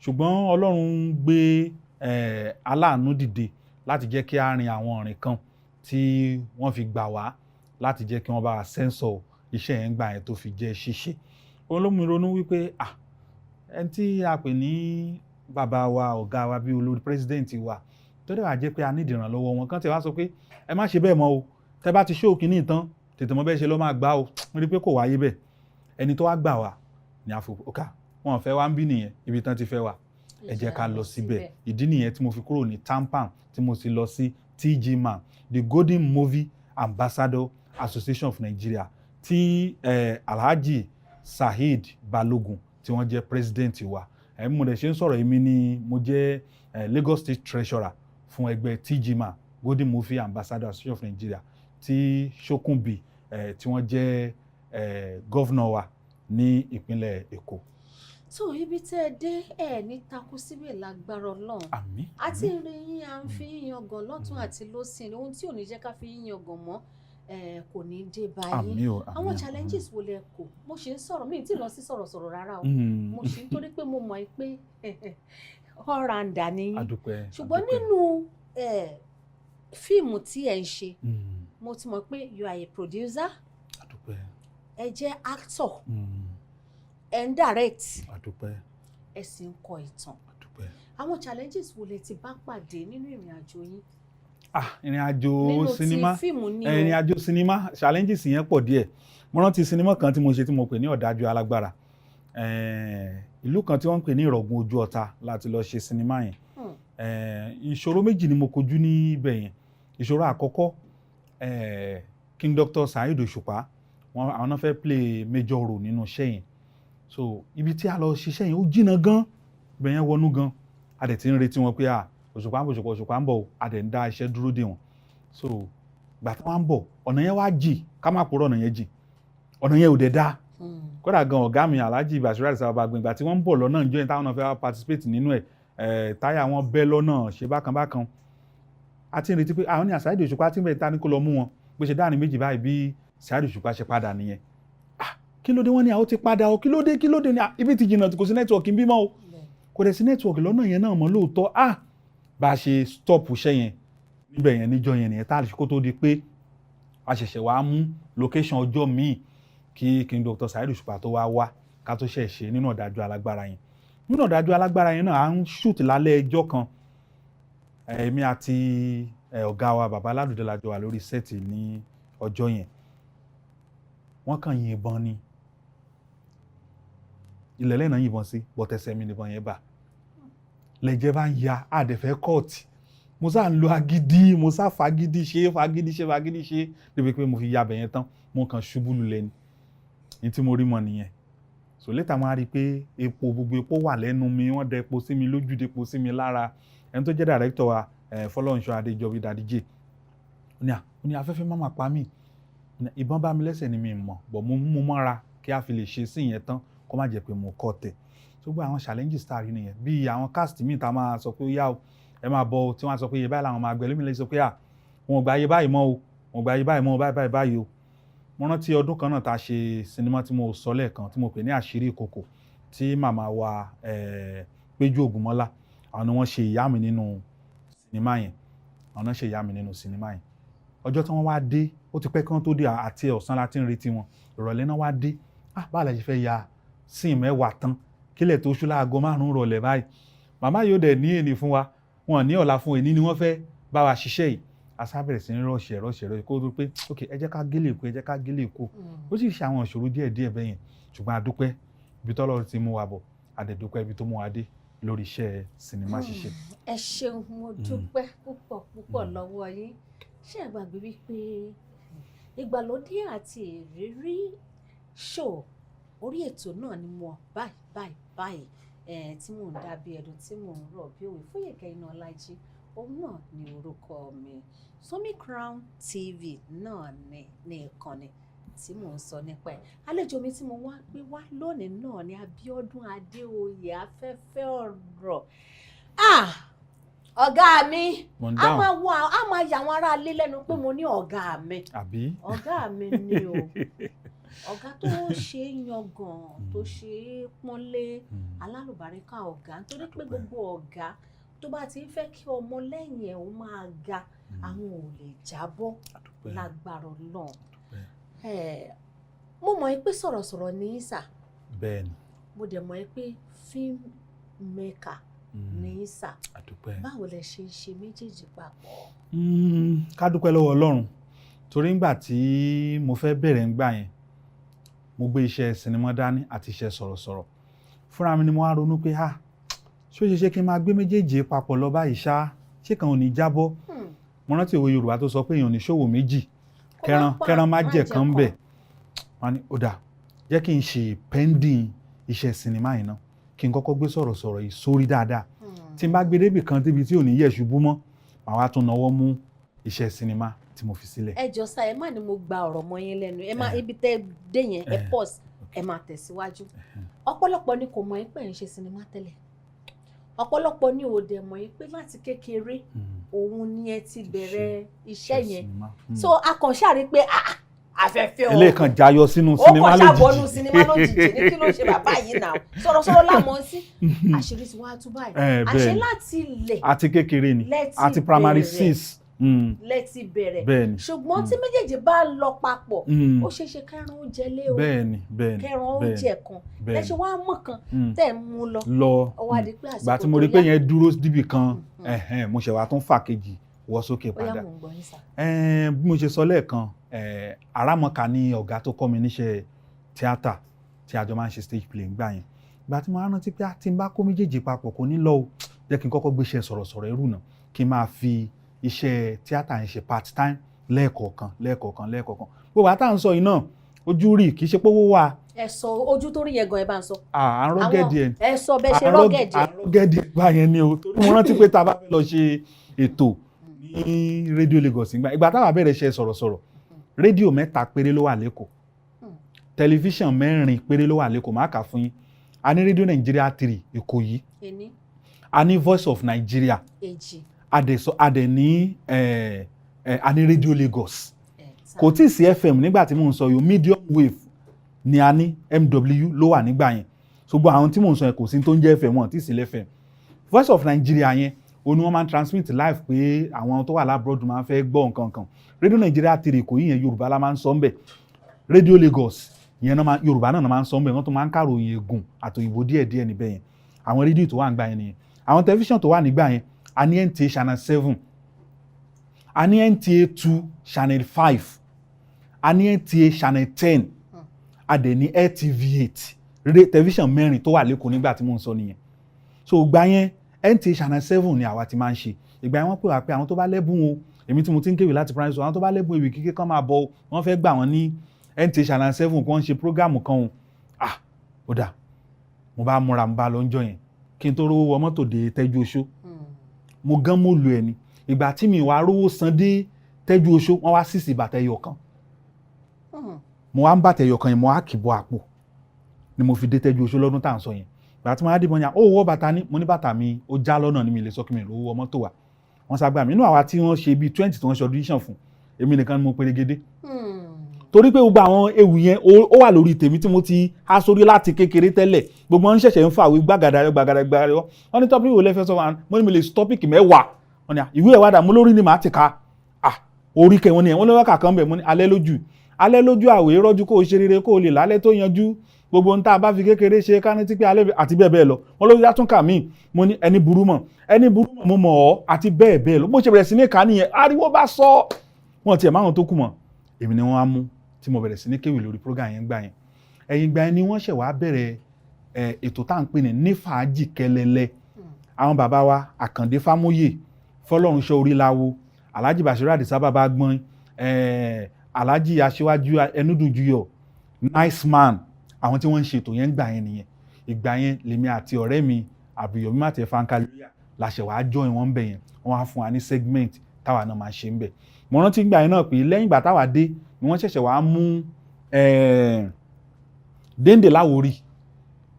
ṣùgbọ́n Ọlọ́run gbé aláàánú dìde láti jẹ́ kí a rin àwọn ọ̀rìn kan tí wọ́n fi gbà wá láti jẹ́ kí wọ́n bá wa sẹ́ńsọ̀ iṣẹ́ yẹn gbà yẹn tó fi jẹ́ ṣíṣe olómi ronú wípé ẹni tí a pè ní bàbá wa ọ̀gá wa bí olórí president wa tó dẹ̀ wá jẹ́ pé a nídìí ìrànlọ́wọ́ wọn kàn tí wá sọ pé ẹ má ṣe bẹ́ẹ̀ mọ́ o tẹ́ bá ti ṣó kínní tán tètè mọ́ bẹ́ẹ̀ ṣe ló máa gbà o rí pé kò wáyé bẹ́ẹ̀ ẹni tó wá gbà wá ní àfọ̀ká wọn fẹ́ wá ń bí nìyẹn ibi tán ti fẹ́ wá ẹ jẹ́ ká lọ síbẹ̀ ìdí nìyẹn tí mo fi kúrò ní TAMPAN tí mo sì lọ sí TGMAN the Golden Movie Ambassador Association of Nigeria tí Alhaji Saheed Balogun tí wọ́n jẹ́ president wa mo dẹ̀ ṣe ń sọ̀rọ̀ èmi ni mo jẹ́ Lagos State Treasurer fún ẹgbẹ́ TGMAN Golden Movie Ambassador Association of Nigeria tí Shokunbi tí wọ́n jẹ́ governor wa ní ìpínlẹ̀ Èkó. tó ibi tẹ́ ẹ dé ní takú síbẹ̀ lágbára Ọlọ́run àmín àti ìrìn yín à ń fi yíyan gàn lọ́tún àti lósìn ohun tí ò ní jẹ́ ká fi yíyan gàn mọ́ kò ní dé Àmín báyìí. o, àmín Àwọn o, challenges wo lẹ kò? Mo ṣe ń sọ̀rọ̀, mi ì tí lọ sí sọ̀rọ̀sọ̀rọ̀ rárá o. Mo ṣe ń torí pé mo mọ̀ pé all rounder ni yín. Adúpẹ́. Ṣùgbọ́n nínú fíìmù tí ẹ ń ṣe, mo ti mọ̀ pé you are a producer, Adúpẹ́. ẹ jẹ́ actor, ẹ ń direct, Adúpẹ́. ẹ sì ń kọ ìtàn. Adúpẹ́. Àwọn challenges wo lẹ ti bá pàdé nínú ìrìn àjò yín? Ìrìn àjò sinimá, nínú ti fíìmù ni o. ìrìn àjò sinimá challenges yẹn pọ̀ díẹ̀. Mo rántí sinimá kan tí mo ṣe tí mo pè ní Ọ̀dájú Alágbára. Ìlú kan tí wọ́n ń pè ní Ìrọ̀gùn Ojú Ọ̀tà láti lọ ṣe sinimá yẹn. Ìṣòro méjì ni mo kojú níbẹ̀ yẹn. Ìṣòro àkọ́kọ́, King Dr. Saheed Òṣùpá, àwọn náà fẹ́ play major role nínú iṣẹ́ yẹn. So ibi tí a lọ ṣiṣẹ́ yẹn ó jìnnà gan, ibẹ̀ yẹn wọnú gan. A dẹ̀ ti ń retí wọn pé Òṣùpá ń bọ̀, a dẹ̀ ń dá iṣẹ́ dúró dè wọ́n. So gbà tí wọ́n ń bọ̀, ọ̀nà yẹn wá jì, ká má purọ́ ọ̀nà yẹn jì. Ọ̀nà yẹn ò dẹ̀ dá. Kódà gan ọ̀gá mi Alhaji Basiru Àdìsá Ọbagbin, ìgbà tí wọ́n ń bọ̀ lọ́nà ìjọ yẹn táwọn náà fẹ́ participate nínú ẹ̀, táyà wọn bẹ́ lọ́nà ṣe bákan. A ti ń retí pé àwọn ní Saheed Òṣùpá tí ń bẹ̀ ta ní kó lọ mú wọn. Bó ṣe dáàrin méjì báyìí bí Saheed Òṣùpá ṣe padà nìyẹn. Kí ló dé wọ́n ní àwọn ti padà o, kí ló dé ní ibi ti jìnnà kò sí nẹ́tíwọ̀kì ń bímọ o. Kò dẹ̀ sí nẹ́tíwọ̀kì lọ́nà yẹn náà mọ́ lóòótọ́. Bá a ṣe stop iṣẹ́ yẹn níbẹ̀ yẹn níjọ́ yẹn nìyẹn tá a lè ṣe kó tó di pé a ṣẹ̀ṣẹ̀ wá mú location ọjọ́ míì kí King Dr. Saheed Òṣùpá tó wá ká tó ṣe nínú Ọ̀dájú Alágbára yẹn. Nínú Ọ̀dájú Alágbára yẹn náà à ń shoot lálẹ́ ẹjọ́ kan. Èmi àti ọ̀gá wa Bàbá Aládùdé la jọ wà lórí sẹ́ẹ̀tì ní ọjọ́ yẹn. Wọ́n kàn yìnbọn ni. Ilẹ̀ lẹ́nà yìnbọn sí, bọ̀tẹ̀sẹ̀ mi nìbọn yẹn bà. Lẹ́jẹ̀ bá ń ya àdẹ̀fẹ́ kọ́ọ̀tì. Mo sá ń lo agídí, mo sá fagídí ṣe débi pé mo fi ya bẹ̀ yẹn tán, mo kàn ṣubú lulẹ̀ ni. Ní tí mo rí mọ nìyẹn. So later mo á rí i pé gbogbo epo wà lẹ́nu mi, wọ́n dẹ epo sí mi lójú, dẹ epo sí mi lára. Ẹni tó jẹ́ director wa Fọlọ́runṣọ́ Adéjọbí Daddy J. Ó ní afẹ́fẹ́ má máa pa mí. Ìbọn bá mi lẹ́sẹ̀ ni mi mọ̀, bọ̀ mo mú mọ́ra kí a fi lè ṣe sí ìyẹn tán kó má jẹ́ pé mo kọ́ tẹ̀. So gbogbo àwọn challenges tá a rí nìyẹn. Bí àwọn cast míì tá a máa sọ pé ó yá o, ẹ máa bọ̀ o, tí wọ́n á sọ pé iye báyìí làwọn máa gbẹ lómi lè sọ pé wọn ò gba iye báyìí mọ́ o, wọn ò gba iye báyìí mọ́ o, báyìí o. Mo rántí ọdún kan náà tá a ṣe sinimá tí mo sọ lẹ́ẹ̀kan tí mo pè ní Àṣírí Ìkòkò tí màmá wa Péjú Ògúnmọ́lá, àwọn ni wọ́n ṣe ìyá mi nínú sinimá yẹn. Àwọn náà ṣe ìyá mi nínú sinimá yẹn. Ọjọ́ tí wọ́n wá dé, ó ti pẹ́ kí wọ́n tó dé àti ọ̀sán láti ń retí wọn. Ìrọ̀lẹ́ náà wá dé. Báwo la ṣe fẹ́ ya scene mẹ́wàá tán kílẹ̀ tó ṣú láago 5 rọ̀lẹ́ báyìí. Màmá yóò dẹ̀ ní èní fún wa, wọn ní ọ̀la fún èní ni wọ́n fẹ́ bá wa ṣiṣẹ́ yìí. A sá bẹ̀rẹ̀ sí ní rọ̀ṣẹ̀ kó tó pé ok ẹ jẹ́ ká gélé kú. Ó sì ṣe àwọn ìṣòro díẹ̀ bẹ́yẹn. Ṣùgbọ́n a dúpẹ́ ibi tọ́lọ́run ti mú wa bọ̀, a dẹ̀ dúpẹ́ ibi tó mú wa dé lórí iṣẹ́ sinimá ṣíṣe. Ẹ ṣeun, mo dúpẹ́ púpọ̀ lọ́wọ́ yín. Ṣé ẹ gbàgbé wípé ìgbàlódé àti ìrírí show orí ètò náà ni mo báyìí tí mò ń dàbí ẹdun tí mò ń rọ̀ bí òwe. Fóyèkẹ́ Inaọlájí, òun náà ni orúkọ mi. Somi Crown TV náà ní ìkànnì tí mò ń sọ nípa ẹ̀. Àlejò mi tí mo wá gbé wá lónìí náà ni Abíọ́dún Adéoyè, afẹ́fẹ́ ọ̀rọ̀. Ọ̀gá mi, a máa yà àwọn ará ilé lẹ́nu pé mo ní ọ̀gá mi. Àbí? Ọ̀gá mi ni o. Ọ̀gá tó ṣe é yangàn, tó ṣe é pọ́nlé, alálùbáríkà ọ̀gá. Nítorí pé gbogbo ọ̀gá tó bá ti ń fẹ́ kí ọmọ lẹ́yìn ẹ̀ ó máa ga, àwọn ò lè jábọ́ lágbára Ọlọ́run. Mo mọ̀ pé sọ̀rọ̀sọ̀rọ̀ ní ìsà. Bẹ́ẹ̀ni. Mo dẹ̀ mọ̀ pé film maker ní ìsà. Báwo lẹ ṣe ṣe méjèèjì papọ̀? Ká dúpẹ́ lọ́wọ́ Ọlọ́run. Torí ńgbà tí mo fẹ́ bẹ̀rẹ̀ ńgbà yẹn, mo gbé iṣẹ́ sinimá dání àti iṣẹ́ sọ̀rọ̀sọ̀rọ̀. Fúnra mi ni mo wá ronú pé ṣé ó ṣe kí n máa gbé méjèèjì papọ̀ lọ báyìí ṣá, ṣé kan ò ní jábọ́. Mo rántí òwe Yorùbá tó sọ pé èèyàn ní ṣòwò méjì, kẹran má jẹ kan bẹ̀. Wọ́n ní ó dà, jẹ́ kí n ṣe pending iṣẹ́ sinimá yìí náà, kí n kọ́kọ́ gbé sọ̀rọ̀sọ̀rọ̀ yìí sórí dáadáa. Tí n bá gbé débì kan débi tí ò ní yẹ̀ ṣubú mọ́, màá wá tún nawọ́ mú iṣẹ́ sinimá tí mo fi sílẹ̀. Ẹ jọ sá, ẹ má ní mo gba ọ̀rọ̀ mọ́ yín lẹ́nu, ẹ má ibi tẹ́ dé yẹn ẹ pause, ẹ máa tẹ̀síwájú. Ọ̀pọ̀lọpọ̀ ni kò mọ̀ pé ẹ̀ ń ṣe sinimá tẹ́lẹ̀. Ọ̀pọ̀lọpọ̀ ni ò dẹ̀ mọ̀ pé láti kékeré òun ni ẹ ti bẹ̀rẹ̀ iṣẹ́ yẹn so akànṣe rí pé afẹ́fẹ́ ilé kan jayọ sínú sinimá lójijì ó kàn ṣàbọ̀nù sinimá lójijì ní kí ló ṣe bàbá yìí náà sọ̀rọ̀sọ̀rọ̀ lámọ̀ sí àṣírí tí wọ́n á tú báyìí àṣẹ láti ilẹ̀ àti kékeré ni àti primary 6 lẹ́tí bẹ̀rẹ̀ ṣùgbọ́n tí méjèèjì bá lọ papọ̀ ó ṣeéṣe kẹran oúnjẹ lé o kẹran oúnjẹ kan lẹ́ṣẹ̀ wá mọ̀ kan tẹ̀ mú lọ ọwọ́ adé pé àsìkò tó yá gbà tí mo rí pé yẹn dúró díbì kan mo ṣẹ̀ wá tún fà kejì wọ́ sókè padà bí mo ṣe sọ lẹ́ẹ̀kan Aramọ̀ka ni ọ̀gá tó kọ́ mi níṣẹ́ tíátà tí a jọ máa ń ṣe stage play gbà yẹn gbà tí mo rántí pé tí n bá kó méjèèjì papọ̀ kò ní lọ o jẹ́ kí n kọ́kọ́ gbéṣẹ́ sọ̀rọ̀sọ̀rọ̀ ẹrù náà kí n máa fi iṣẹ́ tíátà yẹn ṣe part time lẹ́ẹ̀kọ̀ọ̀kan gbogbo àtà ń sọ yìí náà ojú rí kì í ṣe pé owó wà. ẹ sọ ojú tó rí yẹn gan ẹ bá ń sọ. à ń rọ́gẹ̀dì ẹ̀ ẹ sọ bẹ́ẹ̀ ṣe rọ́gẹ̀dì ẹ̀. rọ́gẹ̀dì gbà yẹn ni o torí mo rántí pé tá a bá fẹ́ lọ ṣe ètò ní rédíò Lagos ìgbà táwa bẹ̀rẹ̀ ṣe sọ̀rọ̀sọ̀rọ̀ rédíò 3 péré ló wà lẹ́kọ̀ọ́ tẹlifíṣàn 4 péré ló wà lẹ́kọ̀ọ́ máa kà fún yín a ní rédíò Nàìjíríà 3 Ìkòyí a ní Voice of Nigeria adẹ̀ ní a ní rédíò Lagos kò tí ì sí FM nígbà tí mò ń sọ yìí medium wave ni a ní MW ló wà nígbà yẹn ṣùgbọ́n àwọn tí mò ń sọ yẹn kò sí tó ń jẹ́ FM wọn tí ì sí lẹ́fẹ̀m Voice of Nigeria yẹn òun ni wọ́n máa ń transmit live pé àwọn tó wà lábroad máa ń fẹ́ gbọ́ nǹkan kan rédíò Nàìjíríà 3 Ìkòyí yẹn Yorùbá la máa ń sọ ń bẹ̀ rédíò Lagos yẹn náà Yorùbá náà máa ń sọ ń bẹ̀ wọ́n tó máa ń kàròyìn ègùn àtòyìnbó díẹ̀díẹ̀ níbẹ̀ yẹn àwọn rédíò tó wà nígbà yẹn nìyẹn àwọn tẹlifíṣàn tó wà nígbà yẹn a ní NTA channel 7 a ní NTA 2 channel 5 a ní NTA channel 10 a dẹ̀ ní LTV 8 tẹlifíṣàn 4 tó wà lẹ́kọ̀ọ́ nígbà tí mò ń sọ nìyẹn so ìgbà yẹn NTA channel 7 ni àwa ti máa ń ṣe ìgbà yẹn wọ́n pè wá pé àwọn tó bá lẹ́bùn o èmi tí mo ti ń kéwì láti primary school àwọn tó bá lẹ́bùn ìwé kíké kan máa bọ̀ wọ́n fẹ́ gbà wọ́n ní NTA channel 7 kí wọ́n ṣe prógámù kan o ó dà mo bá múra mo bá lọ ń jọ yẹn kí n tó rówó wọ mọ́tò dé Tẹ́jú Oṣó mo gán mo lu ẹni ìgbà tí mi wá rówó san dé Tẹ́jú Oṣó wọ́n wá sísì bàtà ẹyọ kan mo wá ń bàtà ẹyọ kan yẹn mo wá kìbọ àpò ni mo fi dé Tẹ́jú Oṣó lọ́dún tá à ń sọ yẹn ìgbà tí mo wá dìbọn yẹn ó wọ́ bàtà ní mo ní bàtà mi ó já lọ́nà ní mi lè sọ kí mi rówó wọ mọ́tò wa wọ́n sábà mi inú àwa tí wọ́n ṣe bíi 20 tí wọ́n ṣe audition fún èmi nìkan ni mo perégedé torí pé gbogbo àwọn ewu yẹn ó wà lórí tèmi tí mo ti há sórí láti kékeré tẹ́lẹ̀ gbogbo wọn ṣẹ̀ṣẹ̀ ń fàwé gbàgàdà wọ́n ní tọ́pìkì wo lẹ́fẹ́ sọ wọ́n ní mi lè tọ́pìkì 10 wọ́n ní ìwé ẹ̀wádà mo lórí ni màá ti ka orí kẹ wọ́n ní wọ́n lọ́wọ́ kàkan bẹ̀ mo ní alẹ́ lójú àwẹ̀ rọ́jú kó o ṣe rere kó o lè lálẹ́ tó yanjú gbogbo ohun tá a bá fi kékeré ṣe ká ní tí pé alẹ́ àti bẹ́ẹ̀ bẹ́ẹ̀ lọ wọ́n ló yá tún kà mí mo ní ẹni burú mọ̀ mo mọ̀ ọ́ àti bẹ́ẹ̀ bẹ́ẹ̀ lọ bó ṣe bẹ̀rẹ̀ sí ní ká nìyẹn ariwo bá sọ wọn tiẹ̀ máwọn tó kù mọ̀ èmi ni wọ́n á mú tí mo bẹ̀rẹ̀ sí ní kéwì lórí program yẹn gbà yẹn ẹ̀yìn gbà yẹn ni wọ́n ṣẹ̀ wá bẹ̀rẹ̀ ètò tá à ń pè ní fàájì kẹlẹlẹ àwọn bàbá wa Àkàndé Fámóyè Fọlọ́runṣọ́ Oríláwo Alhaji Bashiru Adisa bàbá gbọ́n Alhaji Aṣíwájú Ẹnúdùnjúyọ̀ Nice Man àwọn tí wọ́n ń ṣètò yẹn gbà yẹn nìyẹn ìgbà yẹn lèmi àti ọ̀rẹ́ mi Àbíyọ̀mí Màtẹ̀ Fankalóyà láṣẹ wàá join wọn bẹ̀ yẹn wọ́n á fún wa ní segment táwa náà máa ṣe ń bẹ̀ mo rántí gbà yẹn náà pé lẹ́yìn ìgbà táwa dé ni wọ́n ṣẹ̀ṣẹ̀ wàá mú Déndé Láwórì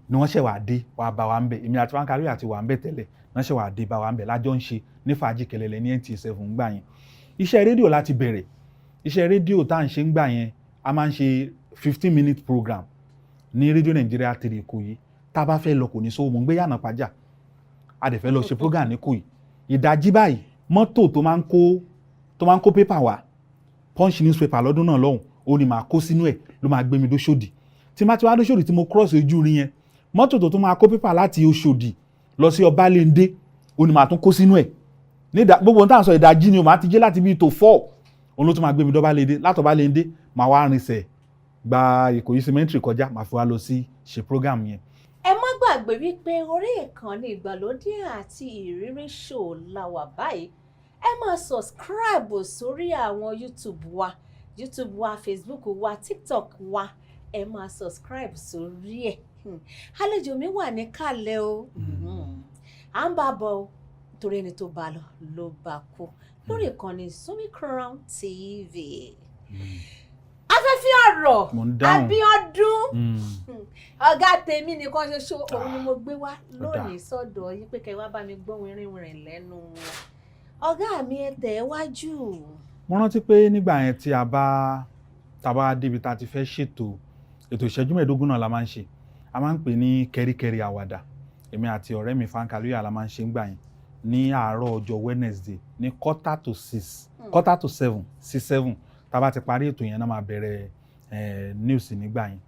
ni wọ́n ṣẹ̀ wàá dé wàá bá wa ń bẹ̀ èmi àti Fankalóyà àti wà ń bẹ̀ tẹ́lẹ̀ wọ́n ṣẹ̀ wàá dé bá wa ń bẹ̀ lájọ́ ń ṣe ní fàájì kẹlẹlẹ ní NTA 7 gbà yẹn iṣẹ́ rédíò láti bẹ̀rẹ̀ iṣẹ́ rédíò tá à ń ṣe ń gbà yẹn a máa ń ṣe 15-minute program ní rédíò Nàìjíríà 3 Ìkòyí tá a bá fẹ́ lọ kò ní sówó mọ̀ ń gbé yànnà pàjá a dẹ̀ fẹ́ lọ ṣe program ní Ìkòyí ìdájí báyìí mọ́tò tó máa ń kó pépà wá Punch newspaper lọ́dún náà lọ́hùn ó ní máa kó sínú ẹ̀ ló máa gbé mi dóṣòdì tí má ti wá dóṣòdì tí mo cross ojú rí yẹn mọ́tò tó máa kó pépà láti Òṣòdì lọ sí Ọbalẹ́ndé ó ní máa tún kó sínú ẹ̀ gbogbo ohun tá à ń sọ ìdájí ni o máa ti jẹ́ láti bíi tó 4 òun ló tún máa gbé mi dọ́balẹ́ndé látọ̀balẹ́ndé máa wá rinṣẹ̀ gba Ìkòyí cemetery kọjá máa fi wá lọ sí ṣe program yẹn. ẹ má gbàgbé wípé orí ìkànnì ìgbàlódé àti ìrírí show la wà báyìí ẹ máa subscribe sórí àwọn YouTube wa Facebook wa TikTok wa ẹ máa subscribe sórí ẹ̀ àlejò mi wà níkàlẹ̀ o à ń bá bọ̀ o torí ẹni tó bá lọ ló bá kú lórí ìkànnì Sunny Crown TV. Afẹ́fẹ́ ọ̀rọ̀ Abíọ́dún ọ̀gá tèmi nìkan ṣoṣo òun ni mo gbé wá lónìí sọ́dọ̀ yín pé kẹ́ wá bá mi gbọ́ wìnrìnwìnrìn lẹ́nu wọn ọ̀gá mi ẹ tẹ̀ wájú. mo rántí pé nígbà yẹn tí a bá débi tá a ti fẹ́ ṣètò ètò ìṣẹ́jú mẹ́ẹ̀ẹ́dógún náà la máa ń ṣe, a máa ń pè ní kẹ́ríkẹ́rí àwàdà. Èmi àti ọ̀rẹ́ mi Fankaluya la máa ń ṣe ń gbà yẹn ní àárọ̀ ọjọ́ Wednesday ní 6:45 sí 7 tá a bá ti parí ètò yẹn náà máa bẹ̀rẹ̀ news nígbà yẹn.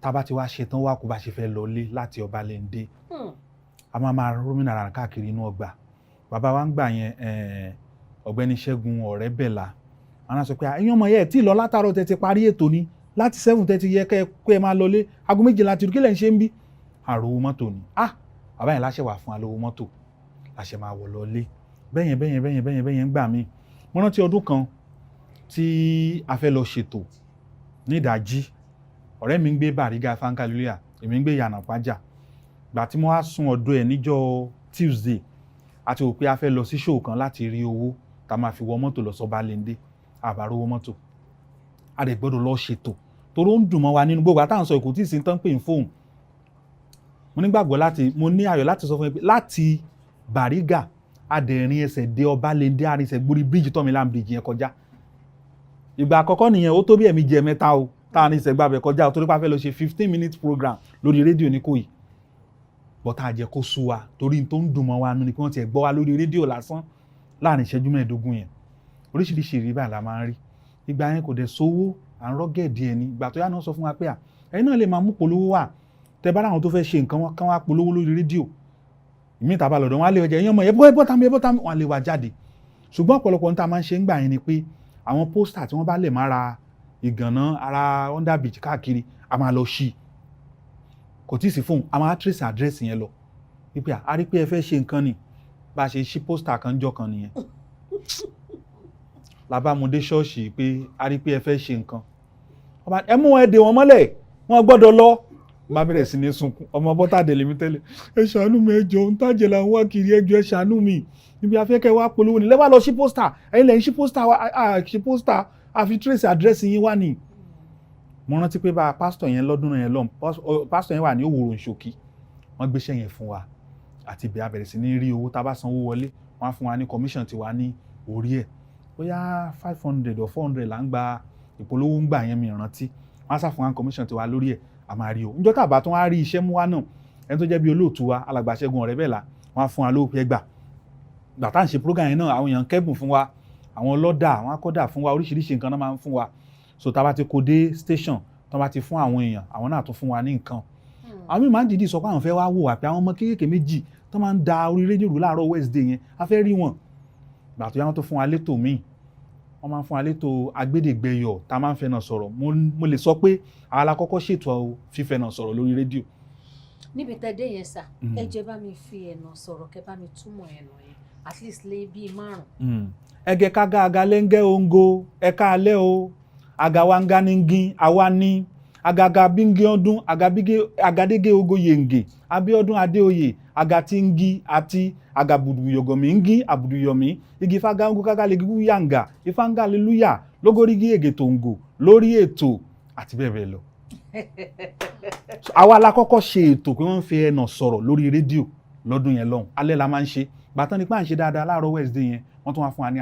Tá a bá ti wá ṣe tán wá kó bá ṣe fẹ́ lọlé láti Ọbalẹ́ndé, a máa rómìnà rà káàkiri inú ọgbà. Bàbá wa ń gbà yẹn ọ̀gbẹ́ni Ṣẹ́gun Ọ̀rẹ́bẹ̀là, àwọn sọ pé ẹ̀yin ọmọ yẹn tí lọ látàárọ̀ tẹ́ ti parí ètò ni láti 7 tẹ́ ti yẹ kẹ́ ẹ máa lọlé, aago 2 láti rú, kí lẹ̀ ń ṣe ń bí? Àròwó mọ́tò ni. Bàbá yẹn láṣẹ wà fún alówó mọ́tò láṣẹ máa wọ̀ lọlé bẹ́yẹn gbà mí. Mo rántí ọdún kan tí a fẹ́ lọ ṣètò ní ìdájí, ọ̀rẹ́ mi ń gbé Bàrígà Fankaluya, èmi ń gbé Yànàpájà. Gbà tí mo wá sùn ọ̀dọ̀ ẹ̀ níjọ́ Tuesday, àti wò pé a fẹ́ lọ sí show kan láti rí owó tá máa fi wọ mọ́tò lọ s'Ọbalẹ́ndé, àbárówó mọ́tò. A dẹ̀ gbọ́dọ̀ lọ ṣètò torí ó ń dùn mọ́ wa nínú gbogbo àtàwọn sọ ìkò tí ì sí tán pè ń fóun. Mo ní ayọ̀ láti sọ fún ẹ pé láti Bàrígà adẹ̀rin ẹsẹ̀ dé Ọbalẹ́ndé, àrísẹ̀ gbórí bíríjì Tọ́milán bíríjì yẹn kọjá. Ìgbà àkọ́kọ́ nìyẹn, ó tó bí ẹ̀mí jẹ mẹ́ta o táwọn àrísẹ̀ gbàbẹ̀ kọjá torí pé a fẹ́ lọ ṣe 15-minute program lórí rédíò ní Ìkòyí. Bọ́tà àjẹ́ kó sú wa torí tó ń dùn mọ́ wa nínú ni pé wọ́n ti gbọ́ wa lórí rédíò lásán láàrin ìṣẹ́jú mẹ́ẹ̀ẹ́dógún yẹn. Oríṣiríṣi ìrírí la máa ń rí. Ìgbà yẹn kò dẹ̀ sówó, à ń rọ́gẹ̀dì ẹni. Ìgbà tó yá náà sọ fún wa pé ẹ̀yin náà lè máa mú polówó wá, tẹ bá láwọn tó fẹ́ ṣe nǹkan kán wá polówó lórí rédíò. Ìmí ìta bá lọ́dọ̀ wọn á lè wẹ̀jẹ̀ ẹ̀yin ọmọ ẹbọ́ tàmí wọn á lè wá jáde. Ṣùgbọ́n ọ̀pọ̀lọpọ̀ níta máa ń ṣe ń gbà yẹn ni pé àwọn pósítà tí wọ́n bá lè máa ra ìgànná ara under bridge káàkiri, a máa lọ ṣí. Kò tí ì sí fóun, a máa trace address yẹn lọ. Wípé a rí pé ẹ fẹ́ ṣe nǹkan ni, bá a ṣe ṣí pósítà kan jọ kan nìyẹn. Labámudé ṣọ́ọ̀ṣì pé a rí pé ẹ fẹ́ ṣe nǹkan. Ẹ mú wọn dè wọ́n mọ́lẹ̀, wọ́n gbọ́dọ̀ lọ. Bá bẹ̀rẹ̀ sí ní sunkún, ọmọ Bọ́tàdé lèmi tẹ́lẹ̀. Ẹ ṣàánú mi, ẹ jọ̀ọ́, ń tàjẹ̀ là ń wá kiri, ẹ jọ̀ọ́ ẹ ṣàánú mi. Níbi afẹ́kẹ́ wá polówó ni, lẹ́wà lọ ṣí pósítà, ẹ̀yin lẹ́yìn ṣí pósítà wa, ṣí pósítà, a fi trace address yín wá ni. Mo rántí pé bá pásítọ̀ yẹn lọ́dún yẹn lọ́n, pásítọ̀ yẹn wà ní Òwòrò Ìṣòkí, wọ́n gbéṣẹ́ yẹn fún wa. Àti ibẹ̀ a bẹ̀rẹ̀ sí ní rí owó tá bá sanwó wọlé, wọ́n á fún wa ní commission tiwa ní orí ẹ̀. Bóyá 500 or 400 là ń gba ìpolówó ń gbà yẹn mi rántí. Wọ́n á sá fún wa commission tiwa lórí ẹ̀, a máa rí o. Níjọ́ tá bá tún wá rí iṣẹ́ mú wá náà, ẹni tó jẹ́ bí olóòtú wa, Alàgbà Ṣẹ́gun Ọ̀rẹ́bẹ̀là, wọ́n á fún wa lówó pé gbà. Gbà tá à ń ṣe program yẹn náà, àwọn èèyàn kẹ́bùn fún wa, àwọn lọ́dà, àwọn akọ́dà fún wa, oríṣiríṣi nǹkan náà máa ń fún wa. So tá bá ti kó dé station, tá bá ti fún àwọn èèyàn, àwọn náà tún fún wa ní nǹkan. Àwọn míì máa ń dìídì sọ pé àwọn fẹ́ wá wò wá pé àwọn ọmọ kéékèèké méjì tó máa ń da orí rédíò rú láàárọ̀ Wednesday yẹn, a fẹ́ rí wọn. Gbà tó yá wọn tó fún wa létò míì, wọ́n máa ń fún wa létò agbédègbẹyọ̀ tá a máa ń fẹ́nà sọ̀rọ̀. Mo lè sọ pé àwa la kọ́kọ́ ṣètò fífẹ́nà sọ̀rọ̀ lórí rédíò. Níbi tẹ́dé yẹn sà, ẹ jẹ́ bá mi fi ẹ̀nà sọ̀rọ̀, kẹ́ bá mi túmọ̀ ẹ̀nà yẹn, at least lé bíi 5. Ẹgẹ kága aga lẹ́ngẹ́ ongo, ẹ̀ka alẹ́ o, agawanga níngin, àwa ní, agaga bíngé ọdún, agadége ogo yenge, Abíọ́dún Adéoyè, agatingi àti agabuduyogomi ngi abuduyomi, igi fagangu kagalegigu yanga, ifanga hallelujah, lógórígí ègè tòǹgò, lórí ètò àti bẹ́ẹ̀ bẹ́ẹ̀ lọ. Àwa la kọ́kọ́ ṣe ètò pé wọ́n ń fi ẹnà sọ̀rọ̀ lórí rédíò lọ́dún yẹn lọ́hùn. Alẹ́ la máa ń ṣe. Gbàtán nípa à ń ṣe dáadáa láàárọ̀ Wednesday yẹn, wọ́n tún wá fún wa ní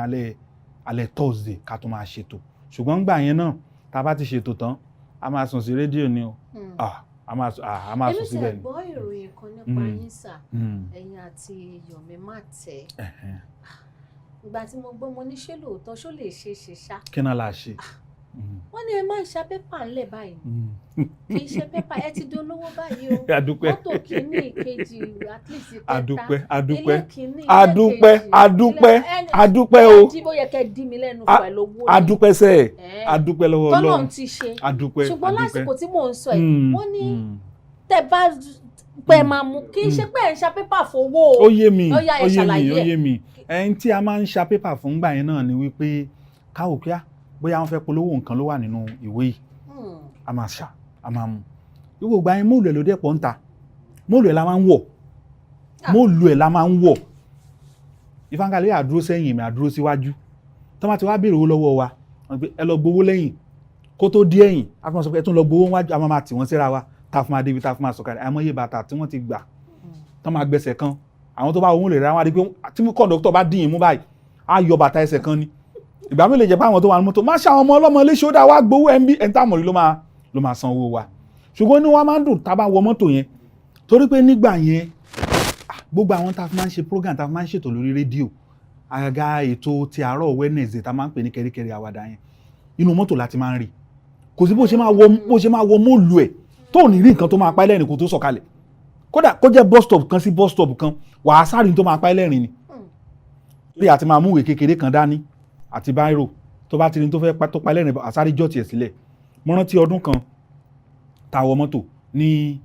alẹ́ Thursday ká tún máa ṣètò. Ṣùgbọ́n gbà yẹn náà, tá a bá ti ṣètò tán, a máa sùn sí rédíò ni o. A máa sùn síbẹ̀ ni. Èmi sì gbọ́ ìròyìn kan nípa yín sà, ẹ̀yin àti Yomi Mátẹ̀. Ìgbà tí mo gbọ́ mo ní ṣé lóòótọ́ ṣó lè ṣe ṣá. Kí náà la ṣe? Wọ́n ní ẹ máa ń ṣa pépà ńlẹ̀ báyìí. Kì í ṣe pépà, ẹ ti dolówó báyìí o. Adúpẹ́. Mọ́tò kìíní ìkejì at least ìkẹta. Adúpẹ́. Ilé kìíní, ilé kejì. Adúpẹ́ o. Ó yẹ kẹ́ dí mi lẹ́nu pẹ̀lú owó. Adúpẹ́ sẹ́ẹ̀. Adúpẹ́ lọ́wọ́ Ọlọ́run. Tọ́lọ́run ti ṣe. Adúpẹ́. Ṣùgbọ́n lásìkò tí mò ń sọ yìí, wọ́n ní tẹ́ bá pẹ́ máa mú, kì í ṣe pé ẹ̀ ń ṣa pépà fowó. Ó yé mi, Ó yé mi. Ẹni tí a máa ń ṣa pépà fún gbà yẹn náà ni wípé káwò kíá bóyá wọ́n fẹ́ polówó nǹkan ló wà nínú ìwé yìí. A máa ṣà, a máa mú. Gbogbo ìgbà yẹn móòlù ẹ̀ ló dẹ̀ pọ̀ ń ta. Móòlù ẹ̀ la máa ń wọ̀. Móòlù ẹ̀ la máa ń wọ̀. Ìfankalẹ̀ àdúró sẹ́yìn, èmi àdúró síwájú. Tọ́ bá ti wá béèrè owó lọ́wọ́ wa, ẹ lọ gbowó lẹ́yìn. Kó tó dé ẹ̀yìn, a fi máa sọ pé ẹ tún lọ gbowó wájú, a máa tì wọ́n síra wa. Ta fún adébí, ta fún asọ̀kalẹ̀. Àìmọye bàtà tí wọ́n ti gbà. Tọ́ máa gbẹ̀sẹ̀ kan. Àwọn tó bá owó lè ra wọn rí pé tí kọ̀ǹdọ́tọ̀ bá dín yín mú báyìí, á yọ bàtà ẹsẹ̀ kan ni ìgbà mi lè jẹ́ pé àwọn tó wà ní mọ́tò má ṣe àwọn ọmọ ọlọ́mọ léṣe ó dá wá gbowó ẹ̀ ń bí ẹ̀ ń tàmọ̀rí ló máa san owó wa ṣùgbọ́n ní wọ́n máa ń dùn tá a bá wọ mọ́tò yẹn torí pé nígbà yẹn gbogbo àwọn tá a fi máa ń ṣe program tá a fi máa ń ṣètò lórí rédíò àgàgà ètò ti àárọ̀ Wednesday tá a máa ń pè ní kẹ́ríkẹ́rí àwàdà yẹn inú mọ́tò láti máa ń rí kò sí bó ṣe máa wọ móòlù ẹ̀ tó ní rí nǹkan tó máa pa ẹlẹ́rìn kó tó sọ̀kalẹ̀ kódà kó jẹ́ bus stop kan sí bus stop kan wàá sáré tó máa pa ẹlẹ́rìn ni bí àti máa mú ìwé kékeré kan dání àti báírò tó bá ti rí tó fẹ́ tó pa ẹlẹ́rìn àsáré jọ́ọ̀tì ẹ̀ sílẹ̀ mo rántí ọdún kan tá a wọ mọ́tò ní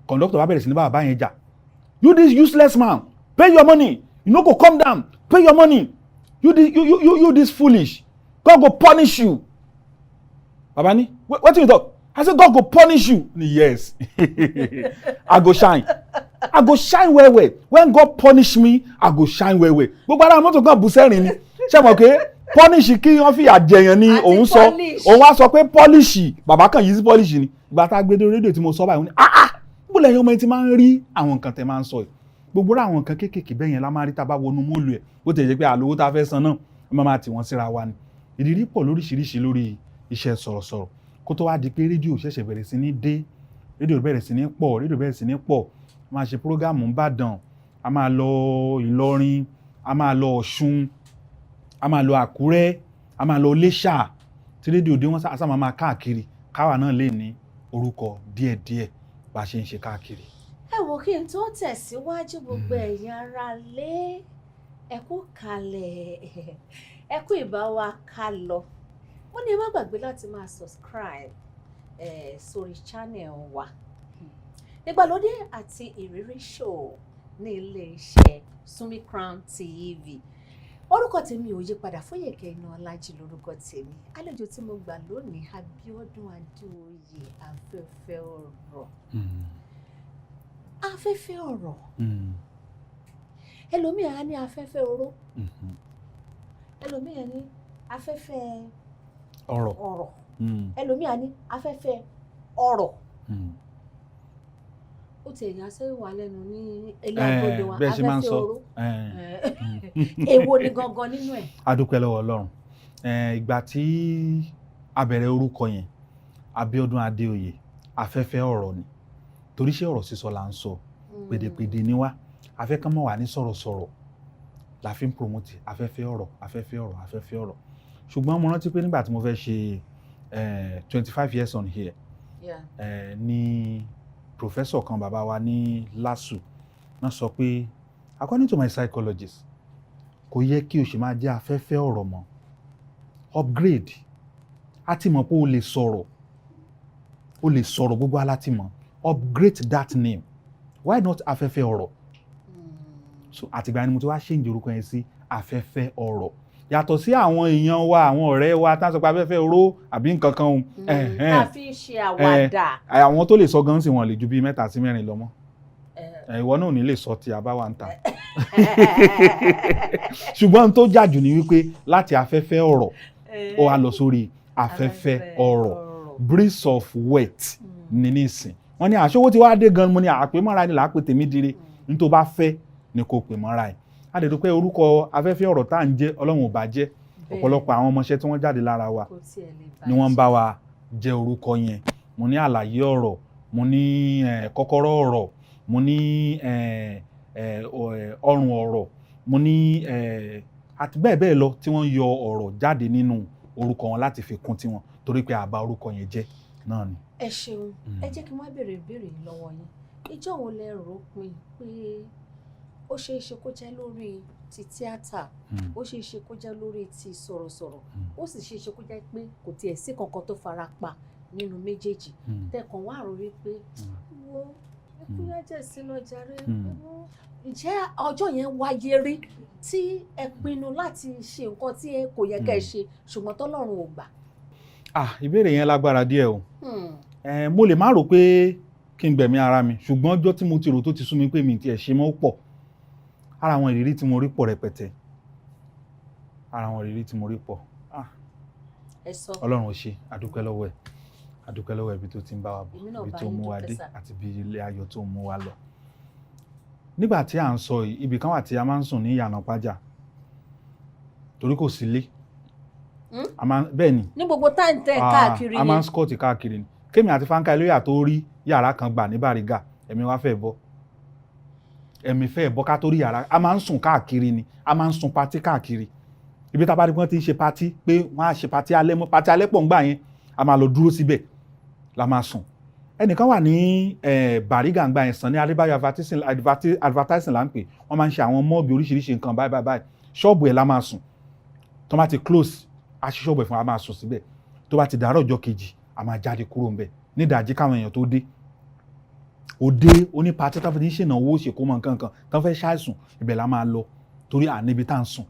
kọ̀ńdọ́kítọ̀ bá bẹ̀rẹ̀ sí ní bá bàbá yẹn jà you this useless man pay your money you no go come down pay your money you this foolish God go punish you baba ni wetin you talk I say God go punish you yes I go shine well well when God punish me I go shine well well gbogbo ara mọ́tò kan bù sẹ́rìn ni ṣé mọ̀ pé punish kí wọ́n fi àjẹyàn ni òun sọ òun wá sọ pé polish bàbá kan yìí sí polish ni ìgbà tá a gbé dé rédíò tí mo sọ báyìí bó lẹ́yìn ọmọ yẹn ti máa ń rí àwọn nǹkan tẹ́ máa ń sọ yìí gbogbo àwọn nǹkan kéékèèké bẹ́ẹ̀ yẹn la máa rí tá a bá wọnú mọ́ọ̀lù ẹ̀ bó tẹ̀ jẹ́ pé àlówó tá a fẹ́ san náà wọ́n máa tì wọ́n síra wa ni ìrírí pọ̀ lóríṣiríṣi lórí iṣẹ́ sọ̀rọ̀sọ̀rọ̀ kó tó wá di pé rédíò ṣẹ̀ṣẹ̀ bẹ̀rẹ̀ sí ní dé rédíò bẹ̀rẹ̀ sí ní pọ̀ a máa ṣe prógámù ńbàdàn a máa lọ ìlọrin a máa lọ ọ̀ṣun a máa lọ àkúrẹ́ a máa lọ iléṣà tí rédíò dé wọ́n sá máa káàkiri káwa náà lè ní orúkọ díẹ̀díẹ̀ bá a ṣe ń ṣe káàkiri. ẹ wò kí n tó tẹ̀síwájú gbogbo ẹ̀yin ará lé ẹ kú kalẹ̀ ẹ kú ìbá wa ká lọ wọ́n ní ẹ má gbàgbé láti máa subscribe sórí channel wa ìgbàlódé àti ìrírí show ní ilé-iṣẹ́ Sunmi Crown TV orúkọ tèmi ò yí padà Fóyèkẹ́ Inaọlájí lórúkọ tèmi àlejò tí mo gbà lónìí Abíọ́dún Adéoyè afẹ́fẹ́ ọ̀rọ̀ afẹ́fẹ́ ọ̀rọ̀ ẹlòmíà ní afẹ́fẹ́ oró ẹlòmíà ní afẹ́fẹ́ ọ̀rọ̀ ẹlòmíà ní afẹ́fẹ́ ọ̀rọ̀ ó ti ẹ̀yà sẹ́yìn wà lẹ́nu ní ilé agbóde wa afẹ́fẹ́ oró èwo ni gangan nínú ẹ̀. a dúpẹ́ lọ́wọ́ Ọlọ́run ìgbà tí a bẹ̀rẹ̀ orúkọ yẹn Abíọ́dún Adéoyè afẹ́fẹ́ ọ̀rọ̀ ni torí ṣé ọ̀rọ̀ sísọ là ń sọ pèdèpèdè ni wá afẹ́kàn mọ̀ wá ní sọ̀rọ̀sọ̀rọ̀ la fi ń promote afẹ́fẹ́ ọ̀rọ̀ ṣùgbọ́n mo rántí pé nígbà tí mo fẹ́ ṣe 25 years on here ní professor kan bàbá wa ní LASU náà sọ pé according to my psychologist kò yẹ kí o ṣe máa jẹ́ afẹ́fẹ́ ọ̀rọ̀ mọ́ upgrade a ti mọ̀ pé o lè sọ̀rọ̀ gbogbo alátimọ̀ upgrade that name why not afẹ́fẹ́ ọ̀rọ̀ so àtìgbà ni mo ti wá change orúkọ yẹn sí afẹ́fẹ́ ọ̀rọ̀ yàtọ̀ sí àwọn èèyàn wa àwọn ọ̀rẹ́ wa tá a sọ pé afẹ́fẹ́ oró àbí nǹkan kan ohun tá a fi ń ṣe àwàdà àwọn tó lè sọ gan sí wọn lè ju bíi 3 sí 4 lọ mọ́ ìwọ náà ò ní lè sọ tí a bá wà ń ta ṣùgbọ́n tó jàjù ni wípé láti afẹ́fẹ́ ọ̀rọ̀ ó wá lọ sórí afẹ́fẹ́ ọ̀rọ̀ breeze of wet ní nísìn wọ́n ní àṣọwó tí wàá dé gan mo ní àpémọ́ra ni làá pè tèmi dire ní tó bá fẹ́ ni kò pè mọ́ra ẹ̀ a lè dúpẹ́ orúkọ afẹ́fẹ́ ọ̀rọ̀ tá à ń jẹ́ Ọlọ́run ò bá jẹ́ ọ̀pọ̀lọpọ̀ àwọn ọmọọṣẹ́ tí wọ́n jáde lára wa ni wọ́n ń bá wa jẹ́ orúkọ yẹn mo ní àlàyé ọ̀rọ̀ mo ní kọ́kọ́rọ́ ọ̀rọ̀ mo ní ọrùn ọ̀rọ̀ mo ní àti bẹ́ẹ̀ bẹ́ẹ̀ lọ tí wọ́n yọ ọ̀rọ̀ jáde nínú orúkọ wọn láti fi kún tiwọn torí pé àbá orúkọ yẹn jẹ́ náà ni. ẹ ṣeun ẹ jẹ́ kí n wá béèrè ìbéèrè lọ́wọ́ yín ìjọ́ wo lẹ rò pin pé ó ṣeé ṣe kó jẹ́ lórí ti tíátà ó ṣeé ṣe kó jẹ́ lórí ti sọ̀rọ̀sọ̀rọ̀ ó sì ṣeé ṣe kó jẹ́ pé kò tiẹ̀ sí kankan tó fara pa nínú méjèèjì tẹkàn wá rò rí pé wo ikú yá jẹ́ sínú jàre ǹjẹ́ ọjọ́ yẹn wáyé rí tí ẹ pinnu láti ṣe nǹkan tí kò yẹ kẹ́ ẹ ṣe ṣùgbọ́n tọ́lọ́run ò gbà. ìbéèrè yẹn lágbára díẹ̀ o mo lè má rò pé kí n gbẹ̀mí ara mi ṣùgbọ́n ọjọ́ tí mo ti rò tó ti sú mi pé mi ti ẹ̀ ṣe mọ́ pọ̀ ara àwọn ìrírí tí mo rí pọ̀ rẹpẹtẹ Ọlọ́run ò ṣe àdúpẹ́ lọ́wọ́ ẹ̀ ibi tó ti ń bá wa bọ̀ ibi tó mú wa dé àti ibi ilé ayọ̀ tó mú wa lọ. nígbà tí à ń sọ ibì kan wà tí a máa ń sùn ní ìyànà pàjá torí kò sílé bẹ́ẹ̀ ni ní gbogbo táǹtẹ̀ káàkiri ni a máa ń skọ́ọ̀tì káàkiri ni kémi àti Fáńkáyé lóyà tó rí yàrá kan gbà ní Bàrígà ẹ̀mí wa fẹ́ bọ́ ẹ̀mí fẹ́ bọ́ ká tó rí yàrá a máa ń sùn káàkiri ni a máa ń sun patí káàkiri ibi tá a bá rí pé wọ́n ti ń ṣe patí pé wọ́n á ṣe patí alẹ́ mọ́ patí alẹ́ pọ̀ ń gbà yẹn a máa lọ dúró síbẹ̀ la máa sùn ẹnìkan wà ní Bàrígà ń gbà yẹn Sànní Adébáyọ̀ advertising là ń pè wọ́n máa ń ṣe àwọn mọ́ọ̀bì oríṣiríṣi nǹkan báyìí ṣọ́ọ̀bù ẹ̀ la máa sùn tó bá ti close a ṣí ṣọ́ọ̀bù ẹ̀ fún wa máa sùn síbẹ̀ tó bá ti dàárọ̀ ọjọ́ kejì a máa jáde kúrò ń bẹ̀ nídàájí káwọn èèyàn tó dé òde onípatí tó fi ní ṣènáwó ṣèkómọ nǹkan kan tó fẹ́ ṣàìsùn ibẹ̀ la máa lọ torí àníbi tá à ń sùn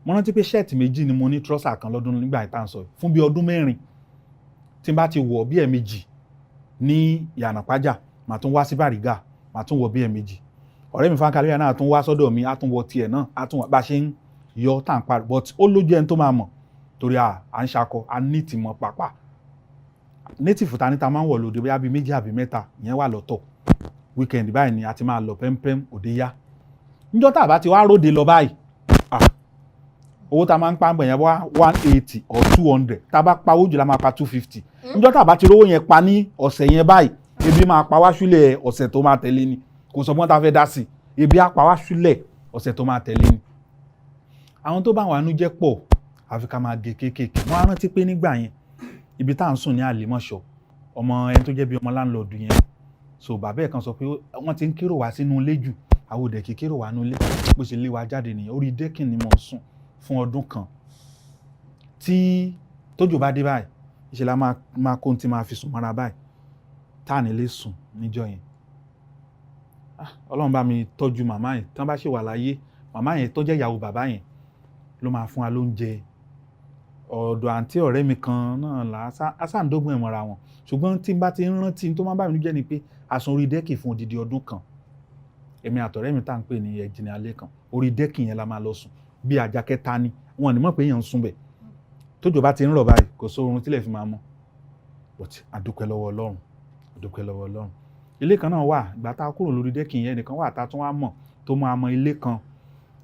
mo rántí pé ṣẹ́ẹ̀tì méjì ni mo ní trọ́sà kan lọ́dún nígbà tá à ń sọ fún bí ọdún 4 tí n bá ti wọ̀ bí ẹ̀ẹ̀mejì ní Ìyànàpájà màá tún wá sí Bàrígà màá tún wọ̀ bí ẹ̀ẹ̀mejì ọ̀rẹ́ mi Fáńkáyé náà tún wá sọ́dọ̀ mi á tún wọ̀ tiẹ̀ náà á tún wọ̀ bá ṣe ń yọ tá à ń parí but ó lójú ẹni tó máa mọ̀ torí à ń ṣakọ a ní tìmọ̀ pàpà native ta ní ta máa ń wọ̀ lóde bóyá bíi 2 àbí 3 ìyẹn wà lọ́tọ̀ weekend báyìí ni a ti máa lọ pẹ́mpẹ́m òde yá níjọ́ tá a bá ti wá róde lọ báyìí owó tá a máa ń pa ń bẹ̀ yẹn wá 180 or 200 tá a bá pa owó jù la máa pa 250 níjọ́ tá a bá ti rówó yẹn pa ní ọ̀sẹ̀ yẹn báyìí ebi máa pa wá sílẹ̀ ọ̀sẹ̀ tó máa tẹ̀lé ni kò sọ pé wọ́n ta fẹ́ dá sí ebi á pa wá sílẹ̀ ọ̀sẹ̀ tó máa tẹ̀lé ni àwọn tó bá wà nú jẹ́ pọ̀ àfi ká máa gé kéékèèké wọ́n á rántí pé nígbà yẹn ibi tá à ń sùn ní Àlèmọ́ṣọ́ ọmọ ẹni tó jẹ́ bí ọmọ láńlọ́ọ̀dù yẹn so bàbá ẹ̀ kan sọ pé wọ́n ti ń kérò wá sínú ilé jù àwọn òdẹ̀ kí kérò wá nínú ilé bó ṣe lé wa jáde nìyẹn orí dẹ́kìn ni mo ń sùn fún ọdún kan tí tójò bá dé báyìí ìṣe la máa kó tí máa fi sùn mọ́ra báyìí tá à ní lè sùn níjọ́ yẹn Ọlọ́run bá mi tọ́jú màmá yẹn tán bá ṣe wà láyé màmá yẹn tó jẹ́ ìyàwó bàbá yẹn ló máa fún wa lóúnjẹ ọ̀dọ̀ àǹtí ọ̀rẹ́ mi kan náà là á sàǹdógún ẹ̀mọ́ra wọn ṣùgbọ́n tí n bá ti ń rántí tó máa bá mi jẹ́ ni pé àsùn orí dẹ́kì fún odidi ọdún kan èmi àtọ̀rẹ́ mi tá à ń pè ní ẹ̀jìnì alẹ́ kan orí dẹ́kì yẹn la máa lọ sùn bí ajá kẹta ni wọn ò ní mọ̀ pé èèyàn ń sùn bẹ̀ tójò bá ti ń rọ̀ báyìí kò sóorun tílẹ̀ fi máa mọ́ but adúpẹ́ lọ́wọ́ Ọlọ́run ilé kan náà wà ìgbà tá a kúrò lórí dẹ́kì yẹn nìkan wà tá a tún wá mọ̀ tó máa mọ ilé kan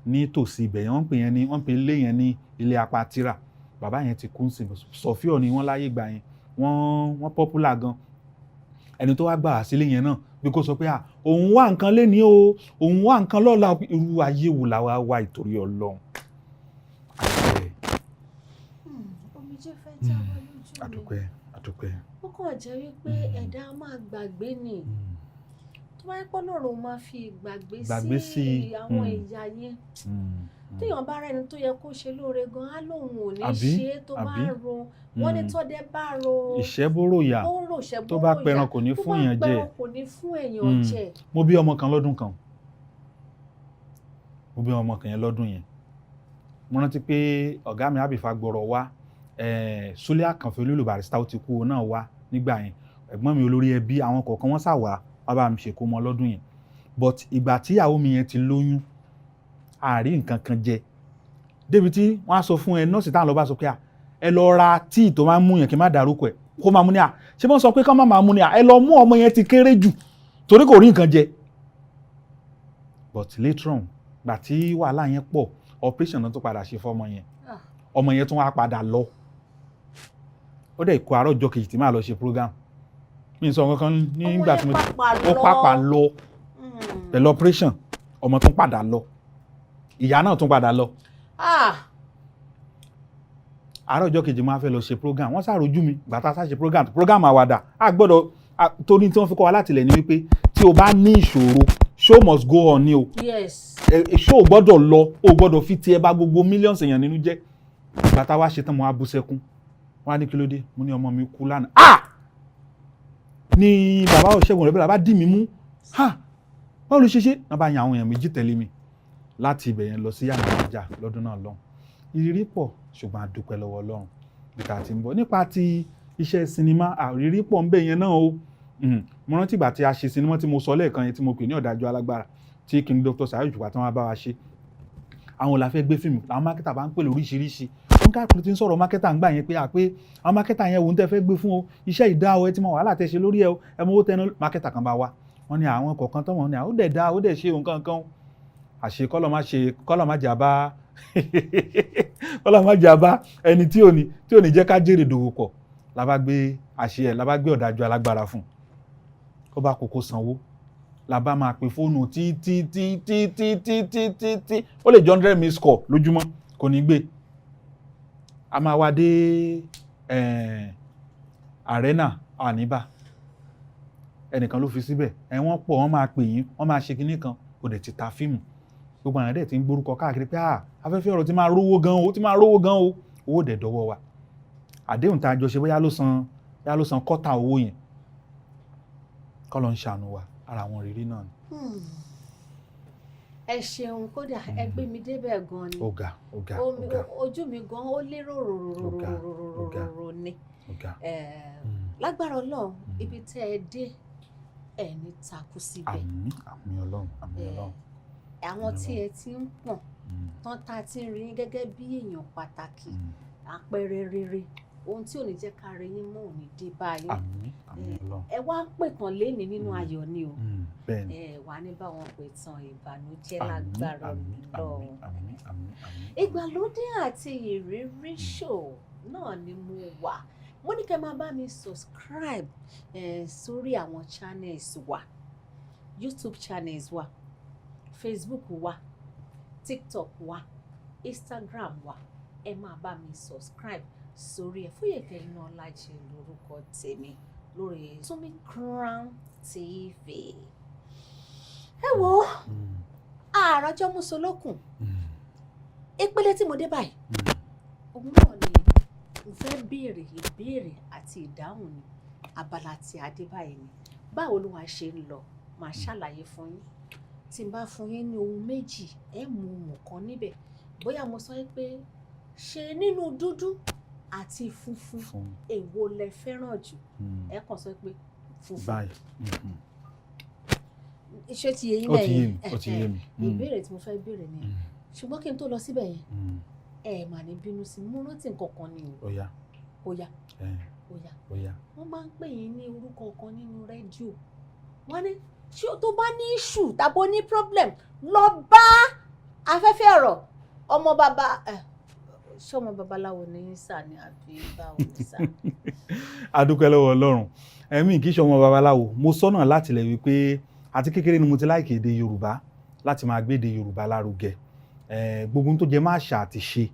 ní tòsí ibẹ̀ yẹn wọ́n pè ilé yẹn ní ilé apatira bàbá yẹn ti kú sí sọfíọ ni wọ́n láyé gbà yẹn wọ́n popular gan ẹni tó wá gbà wá sílé yẹn náà bí kò sọ pé òun wá nǹkan léni o òun wá nǹkan lọ́la irú ayé wò làwa wá ìtorí Ọlọ́run. omijé fẹ́ jábọ́ lójú mi àdúpẹ́. ó kàn jẹ́ wípé ẹ̀dá máa gbàgbé ni tó bá yẹ pé Ọlọ́run máa fi ìgbàgbé sí àwọn ìyá yẹn téèyàn bá rẹni tó yẹ kó ṣe lóore gan á lóun ò ní ṣe é tó bá ro wọ́n ní tọ́dẹ bá ro ìṣẹ́bóró yà tó bá pẹran kò ní fún èèyàn jẹ kò ní fún èèyàn jẹ. mo bí ọmọ kan lọ́dún kan yẹn lọ́dún yẹn mo rántí pé ọ̀gá mi àbífà gbọ́rọ̀ wá Súlé Àkànfẹ́ Olúìlú Barrister ó ti kú náà wá nígbà yẹn ẹ̀gbọ́n mi olórí ẹbí àwọn kọ̀ọ̀kan wọ́n ṣàwà wá bá mi ṣèkómọ lọ́dún yẹn but ìgbà tíyàwó mi yẹn ti lóyún àárí nǹkan kan jẹ débi tí wọ́n á sọ fún ẹ nọ́ọ̀sì táwọn lọ bá sọ pé ẹ lọ ra tíì tó máa ń mú yẹn kí n má dárúkọ ẹ kó máa mú ní ṣé wọ́n sọ pé kán máa mú ní ẹ lọ mú ọmọ yẹn ti kéré jù torí kò rí nǹkan jẹ but later on gbà tí wàhálà yẹn pọ̀ operation náà tó padà ṣe fọ́mọ yẹn ọmọ yẹn tún wá padà lọ ó dẹ̀ kó àárọ̀ ọjọ́ kejì tí máa lọ ṣe program mi sọ nǹkan kan nígbà tí ó pàpà lọ pẹ̀lú operation ọmọ tún padà lọ ìyá náà tún padà lọ àárọ̀ ọjọ́ kejì máa fẹ́ lọ ṣe program wọ́n ṣàròjú mi gbàtà ṣe program àwàdà a gbọ́dọ̀ torí tí wọ́n fi kọ́ wa láti ilẹ̀ ni wípé tí o bá ní ìṣòro show must go on ni o show gbọ́dọ̀ lọ o gbọ́dọ̀ fi tiẹ̀ bá gbogbo millions èèyàn nínú jẹ́ gbàtà wá ṣe tán mo á bú sẹ́kún wọ́n á ní kí ló dé mo ní ọmọ mi kú lánàá ni bàbá Ṣẹ́gun rẹ̀ bá dì mí mú báwo ló ṣe náà bá yan àwọn èèyàn méjì tẹ̀lé mi láti ibẹ̀ yẹn lọ sí Ìyànàpájà lọ́dún náà lọ́hùn ìrírí pọ̀ ṣùgbọ́n a dúpẹ́ lọ́wọ́ Ọlọ́run nípa tí ń bọ̀ nípa ti iṣẹ́ sinimá ìrírí pọ̀ ń bẹ̀ yẹn náà o mo rántí ìgbà tí a ṣe sinimá tí mo sọ lẹ́ẹ̀kan yẹn tí mo pè ní Ọ̀dájú Alágbára tí King Dr. Saheed Òṣùpá tí wọ́n bá wa ṣe àwọn ò la fẹ́ gbé fíìmù làwọn mákẹ́tà bá ń pè lóríṣiríṣi wọn káàkiri ti ń sọ̀rọ̀ mákẹ́tà ń gbà yẹn pé àwọn mákẹ́tà yẹn wò ń tẹ́ fẹ́ gbé fún o iṣẹ́ ìdá o ẹ ti mọ wàhálà tẹ́ ṣe lórí ẹ o ẹ mọ owó tẹnu mákẹ́tà kan bá wa wọ́n ní àwọn kọ̀ọ̀kan tó wọ́n ní àwọn ó dẹ̀ dá ó dẹ̀ ṣe nǹkan kan àṣe kọ́lọ̀ má jà bá ọlọ́run má jẹ́ àbá ẹni tí ò ní jẹ́ ká jèrè dòwò pọ̀ la bá gbé àṣẹ ẹ̀ la bá gbé ọ̀dájú alágbára fún ó bá kókó sanwó la bá máa pe fóònù tí ó lè jẹ́ 100 miss call lójúmọ́ kò ní gbé a máa wá dé arena àníbà ẹnìkan ló fi síbẹ̀ wọ́n pọ̀ wọ́n máa pè yín wọ́n máa ṣe kinní kan kò dẹ̀ ti ta fíìmù gbogbo àwọn ẹ̀dẹ̀ tí ń gbórúkọ káàkiri pé afẹ́fẹ́ ọ̀rọ̀ ti máa rówó gan o owó dẹ̀ dọ́wọ́ wa àdéhùn tá a jọ ṣe bóyá ló san kọ́tà owó yẹn kọ́ ló ń ṣàánú wa ara àwọn rírí náà ni. ẹ ṣeun kódà ẹ gbé mi débẹ̀ gan ni ojú mi gan ó lérò ròròròròròrò ni lágbára Ọlọ́run ibi tẹ́ ẹ dé ẹ ní takú síbẹ̀. àmín Ọlọ́run àwọn tí ẹ ti ń pọ̀n tán tá a ti ń rí yín gẹ́gẹ́ bí èèyàn pàtàkì àpẹẹrẹ rere ohun tí ò ní jẹ́ ká rí yín mọ́ ò ní dé báyìí. ẹ wá ń pè tán lénìí nínú ayọ̀ ni o ẹ wà ní báwọn pè tán ìbànújẹ́ lágbára Ọlọ́run. ìgbàlódé àti ìrírí show náà ni mo wà mo ní kẹ́ máa bá mi subscribe sórí àwọn channels wa YouTube channels wa Facebook wa TikTok wa Instagram wa ẹ máa bá mi subscribe sórí ẹ Fúyèkẹ́ Inaọlájí lórúkọ tèmi lórí Tomi Crown TV. ẹ wo àròjọ musolókun ìpele tí mo dé báyìí òun náà ni mo fẹ́ béèrè ìbéèrè àti ìdáhùn ní abala tí a dé báyìí ni báwo ló wá ṣe ń lọ máa ṣàlàyé fún yín tí n bá fún yín ní ohun méjì ẹ mú ohun kan níbẹ̀ bóyá mo sọ pé ṣe nínú dúdú àti funfun èwo lẹ fẹ́ràn jù ẹ kàn sọ pé funfun báyìí iṣẹ́ ti yé yín lẹ́yìn ó ti yé mi ìbéèrè tí mo fẹ́ béèrè ni ṣùgbọ́n kí n tó lọ síbẹ̀ yẹn ẹ mà ní bínú sí mo rántí nǹkan kan ni o. ó yá wọ́n máa ń pè yín ní orúkọ kan nínú rédíò wọ́n ní ṣé o tó bá ní issue tàbí o ní problem lọ bá afẹ́fẹ́ ọ̀rọ̀ ọmọ bàbá ṣé ọmọ babaláwo ní sà ni àbí báwo ní sà. a dúpẹ́ lọ́wọ́ Ọlọ́run ẹ̀mí kì í ṣe ọmọ babaláwo mo sọ́nà láti lẹ̀ wípé àti kékeré ni mo ti láìkè èdè Yorùbá láti máa gbé èdè Yorùbá lárugẹ gbogbo tó jẹ máa ṣà àti ṣe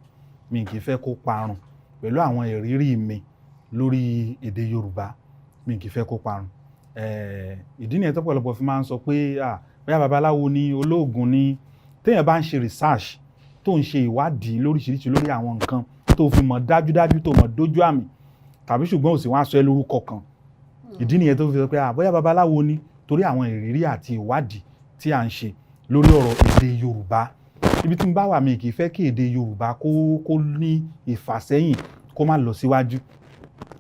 mi kì í fẹ́ kó parun pẹ̀lú àwọn ìrírí mi lórí èdè Yorùbá mi kì í fẹ́ kó parun ìdí nìyẹn tọ́pọ̀lọpọ̀ fi máa ń sọ pé bóyá babaláwo ni olóògùn ni téèyàn bá ń ṣe research tó ń ṣe ìwádìí lóríṣiríṣi lórí àwọn nǹkan tó fi mọ̀ dájúdájú tó mọ̀ dójú àmì tàbí ṣùgbọ́n ò sì wá sọ ẹ́ lórúkọ kan ìdí nìyẹn tó fi sọ pé bóyá babaláwo ni torí àwọn ìrírí àti ìwádìí tí à ń ṣe lórí ọ̀rọ̀ èdè Yorùbá ibi tí n bá wà mi kì í fẹ́ kí èdè Yorùbá kó ní ìfàsẹ́yìn kó má lọ síwájú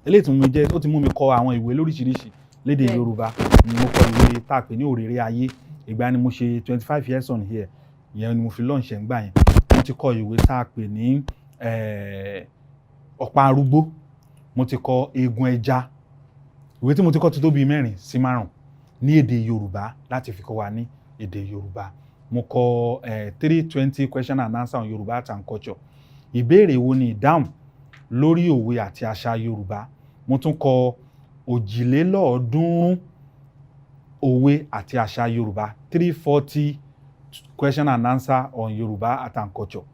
eléyìí tí mo jẹ́ ó ti mú mi kọ àwọn ìwé lóríṣiríṣi lédè Yorùbá ni mo kọ ìwé tá a pè ní òrèrè ayé ìgbà ni mo ṣe 25 years on here ìyẹn ni mo fi launch ẹ̀ ń gbà yẹn mo ti kọ ìwé tá a pè ní ọ̀pá arúgbó mo ti kọ eegun ẹja ìwé tí mo ti kọ ti tó bíi 4 sí 5 ní èdè Yorùbá láti fi kọ́ wa ní èdè Yorùbá mo kọ 320 question and answer on Yorùbá art and culture ìbéèrè wo ni ìdáhùn lórí òwe àti àṣà Yorùbá mo tún kọ 250 òwe àti àṣà Yorùbá 340 question and answer on Yorùbá art and culture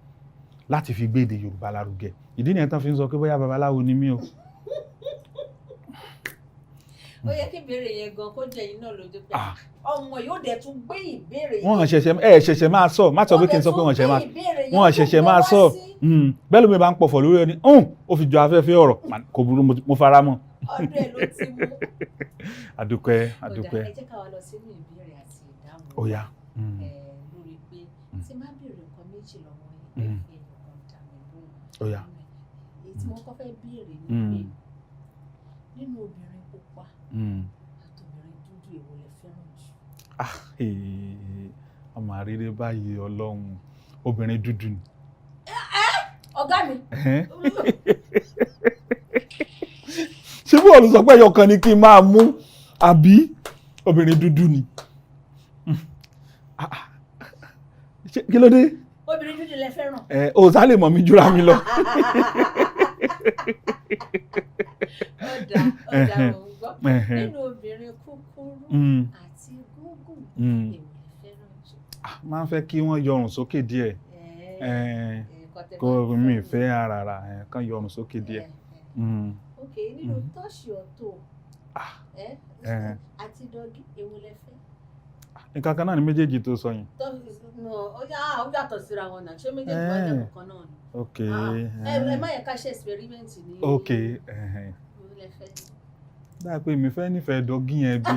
láti fi gbé èdè Yorùbá lárugẹ ìdí nìyẹn tán fi ń sọ pé bóyá babaláwo ni mí o. ó yẹ kí ìbéèrè yẹn gan kó jẹ iná lójú pé ọmọ yóò dẹ̀ tún gbé ìbéèrè yẹn. wọ́n ṣẹ̀ṣẹ̀ máa sọ má sọ pé kí n sọ pé wọ́n ṣẹ̀ṣẹ̀ máa sọ bẹ́ẹ̀ ló mi bá ń pọ̀fọ̀ lórí ẹni ó fi jọ afẹ́fẹ́ ọ̀rọ̀ kò burú mo fara mọ́. ọdún ẹ ló ti mú. àdúpẹ́. ẹ jẹ́ ká wá lọ sínú ìbéèrè àti ìdáhùn. ó yá. lórí pé tí má béèrè nǹkan méjì lọ́wọ́ yẹn ẹ fi ẹnìkan dà mí lóhùn. ó yá. èyí tí mo kọ́ fẹ́ béèrè ni pé nínú obìnrin pupa àtòbìnrin dúdú èwo lẹ fẹ́ràn jù. ọmọ àríre báyìí Ọlọ́run obìnrin dúdú ni. ọ̀gá mi. ṣé bí wọ́n lè sọ pé ẹyọkan ni kí n máa mú àbí obìnrin dúdú ni. kí ló dé. obìnrin dúdú lẹ fẹ́ràn. O sá lè mọ̀ mí jura mi lọ. ọ̀dà mò ń gbọ́ nínú obìnrin kúkúrú àti gúngùn èmi lè fẹ́ràn jù. Máa ń fẹ́ kí wọ́n yọrùn sókè díẹ̀. Kò mi fẹ́ rárá kán yọrùn sókè díẹ̀. ok nínú tọ́ṣì ọ̀tọ̀ àti dọ́gí èwo lẹ fẹ́. Nǹkan kan náà ni méjèèjì tó sọ yẹn. Ó yàtọ̀ síra wọn náà ṣé méjèèjì wá jẹ́ kankan náà ni. ok ẹ má yẹ ká ṣe experiment ní. ok èwo lẹ fẹ́. dáa pé mi fẹ́ nífẹ̀ẹ́ dọ́gí yẹn bí.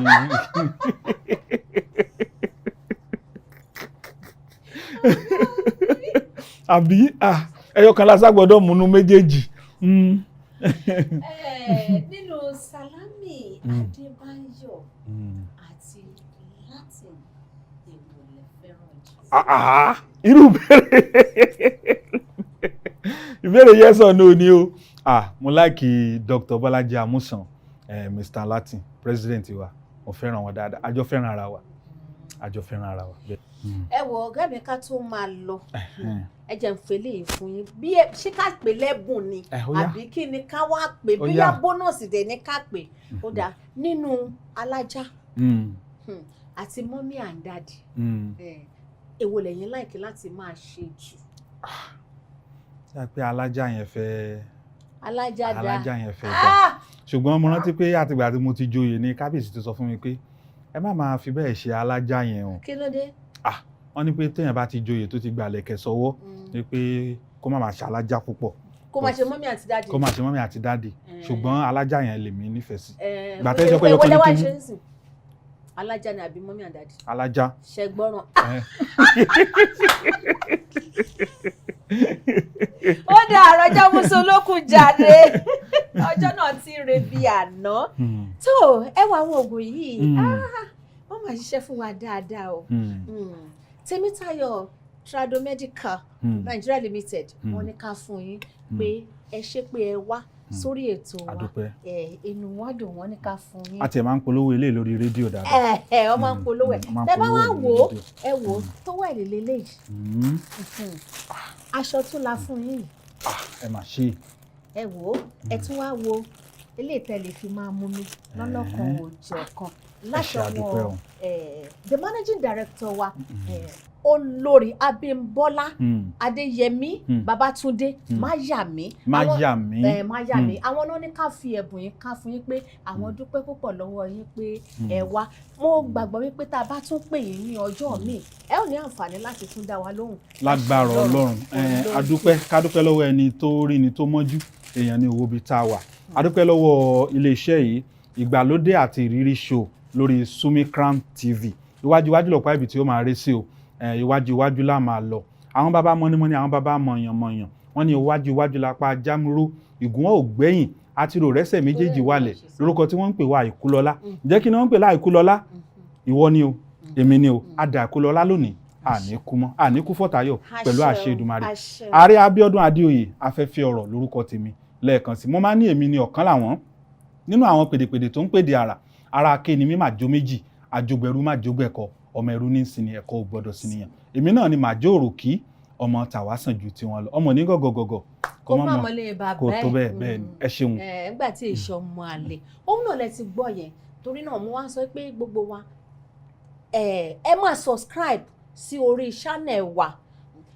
àbí ẹyọ kan lásán gbọ́dọ̀ múnú méjèèjì. nínú Salami Adébáyọ̀ àti Latin èwo lẹ fẹ́ràn jù. irú ìbéèrè yes or no ni o. Mo láìkì Dr. Bọ́lájí Amúsàn, Mr. Latin president wa, mo fẹ́ràn wọn dáadáa, àjọ fẹ́ràn ara wa. ẹ wọ ọ̀gá mi ká tó máa lọ ẹ jẹ́ n fele yìí fún yín bí ṣé ká pè lẹ́bùn ni àbí kí ni ká wá pè bóyá bónọ́ọ̀sì dẹ̀ ní ká pè ó dà nínú alájà àti mọ́mí and daddy èwo lẹ̀yin láìkí láti máa ṣe jù. ṣé pé alájà yẹn fẹ́ alájà yẹn fẹ́ dá ṣùgbọ́n mo rántí pé àtìgbà tí mo ti joyè ní kábíyèsí tó sọ fún mi pé ẹ má máa fi bẹ́ẹ̀ ṣe alájà yẹn o. kí ló dé. wọ́n ní pé téèyàn bá ti joyè tó ti gbàlẹ̀kẹ̀ sọ́wọ́ ni pé kó má máa ṣe alájà púpọ̀. kó máa ṣe mọ́mí àti dáàdì. kó máa ṣe mọ́mí àti dáàdì ṣùgbọ́n alájà yẹn lèmi nífẹ̀ẹ́ sí. gbàtẹ́ sọ pé yọkọ ní kí n. alájà ni àbí mọ́mí àti dáàdì. alájà. ṣẹgbọ́ràn. ó dá àròjọ musolókun jáde ọjọ́ náà ti re bí àná tó ẹ wá àwọn oògùn yìí wọ́n máa ṣiṣẹ́ fún wa dáadáa o. Tèmítáyọ̀ Tradomedical Nigeria Limited wọ́n ní ká fún yín pé ẹ ṣe pé ẹ wá sórí ètò wa inú wọn dùn wọ́n ní ká fún yín. a tiẹ̀ máa ń polówó ilé lórí rédíò dáadáa. ọ máa ń polówó ẹ̀ tẹ́ bá wá wò ó ẹ wò ó tó wà lélẹ̀ yìí aṣọ tún la fún yín. ẹ mà ṣe. ẹ wò ó ẹ tún wá wo ilé ìtẹ̀lé fi máa mú mi lọ́lọ́kan òjọ̀kan láṣọwọ́ the managing director wa olórí Abímbọ́lá Adéyẹmí Babátúndé Máyàmí àwọn náà ní ká fi ẹ̀bùn yín ká fún yín pé àwọn dúpẹ́ púpọ̀ lọ́wọ́ yín pé ẹ wá mo gbàgbọ́ wípé tá a bá tún pè yín ní ọjọ́ míì ẹ ò ní àǹfààní láti tún dá wa lóhùn. lágbára Ọlọ́run ká dúpẹ́ lọ́wọ́ ẹni tó rí ni tó mọ́jú èèyàn ní owó bíi tá a wà a dúpẹ́ lọ́wọ́ iléeṣẹ́ yìí ìgbàlódé àti ìrírí show lórí Sumi Crown TV iwájú lọ́pàá ibi tí ó máa rí sí o iwájú la máa lọ àwọn bàbá mọ́nímọ́ní àwọn bàbá mọ̀yànmọ̀yàn wọ́n ní iwájú lápá jámúrú ìgún ògbẹ́yìn àti rò rẹ́sẹ̀ méjèèjì wálẹ̀ lórúkọ tí wọ́n ń pè wá Àìkúlọlá jẹ́ kí ni wọ́n ń pè lá Àìkúlọlá ìwọ ni o èmi ni o adà Àìkúlọlá lónìí àníkú mọ́ àníkú fọ́tayọ̀ pẹ̀lú àṣẹ Èdùmàrè ààrẹ Abíọ́dún Adéoyè afẹ́fẹ́ ọ̀rọ̀ lórúkọ tèmi lẹ́ẹ̀kan sí mo máa ní èmi ni ọ̀kan làwọn nínú àwọn pèdèpèdè tó ń pèdè ara akéènì mi máa jó méjì àjògbẹ̀rú máa jógbẹ̀kọ ọmọ ẹrú ní sinmi ẹ̀kọ́ ò gbọ́dọ̀ sí nìyẹn èmi náà ni màá jó òròkì ọmọ tàwa sàn ju tiwọn lọ ọmọ ní gọgọgọgọ kó má mọlé bàbá kò tó bẹ́ẹ̀ ni ẹ ṣeun. nígbà tí èso ọmọ àlè òun náà lẹ ti gbọ́ yẹn torí náà mo wá sọ pé gbogbo wa ẹ máa subscribe sí orí channel wa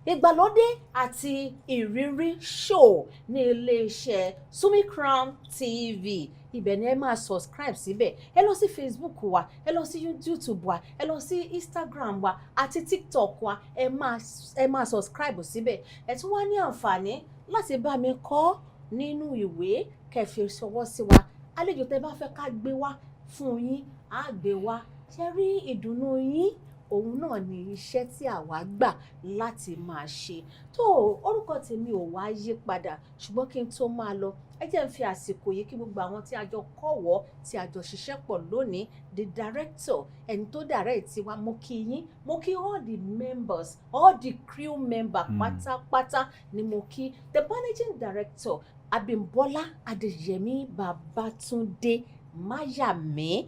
ìgbàlódé àti ìrírí show ní iléeṣẹ́ Sumi Crown TV ibẹ̀ ni ẹ máa subscribe síbẹ̀ ẹ lọ sí Facebook wa ẹ lọ sí YouTube wa ẹ lọ sí Instagram wa àti TikTok wa ẹ máa subscribe síbẹ̀ ẹ tún wá ní àǹfààní láti bá mi kọ nínú ìwé kẹfì ṣọwọ́ sí wa àlejò tẹ bá fẹ́ ká gbé wá fún yín á gbé wá ṣe rí ìdùnnú yín òun náà ni iṣẹ́ tí àwa gbà láti máa ṣe tó orúkọ tèmi ò wá yí padà ṣùgbọ́n kí n tó máa lọ ẹ jẹ́ n fi àsìkò yìí kí gbogbo àwọn tí a jọ kọ́wọ́ tí a jọ ṣiṣẹ́ pọ̀ lónìí the director ẹni tó direct tiwa mo kí yín mo kí all the members all the crew member pátápátá ni mo kí the managing director Abímbọ́lá Adéyẹmí Babátúndé Máyàmí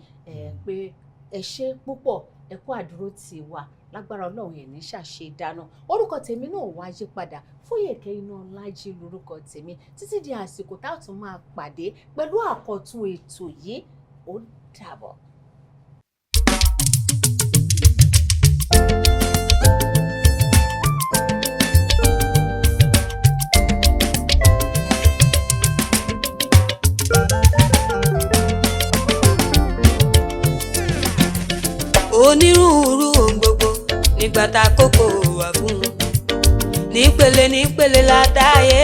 pé ẹ ṣé púpọ̀ ẹ kú àdúró tì wá lágbára Ọlọ́run ẹ̀ ní ṣàṣe dáná. Orúkọ tèmi náà wá yí padà, Fóyèkẹ́ Inaọlájí lórúkọ tèmi, títí di àsìkò tá a tún máa pàdé pẹ̀lú àkọ́tún ètò yìí. Ó dàbọ̀. Onírúurú ohun gbogbo nígbà tá kókó wà fún nípele nípele la dáyé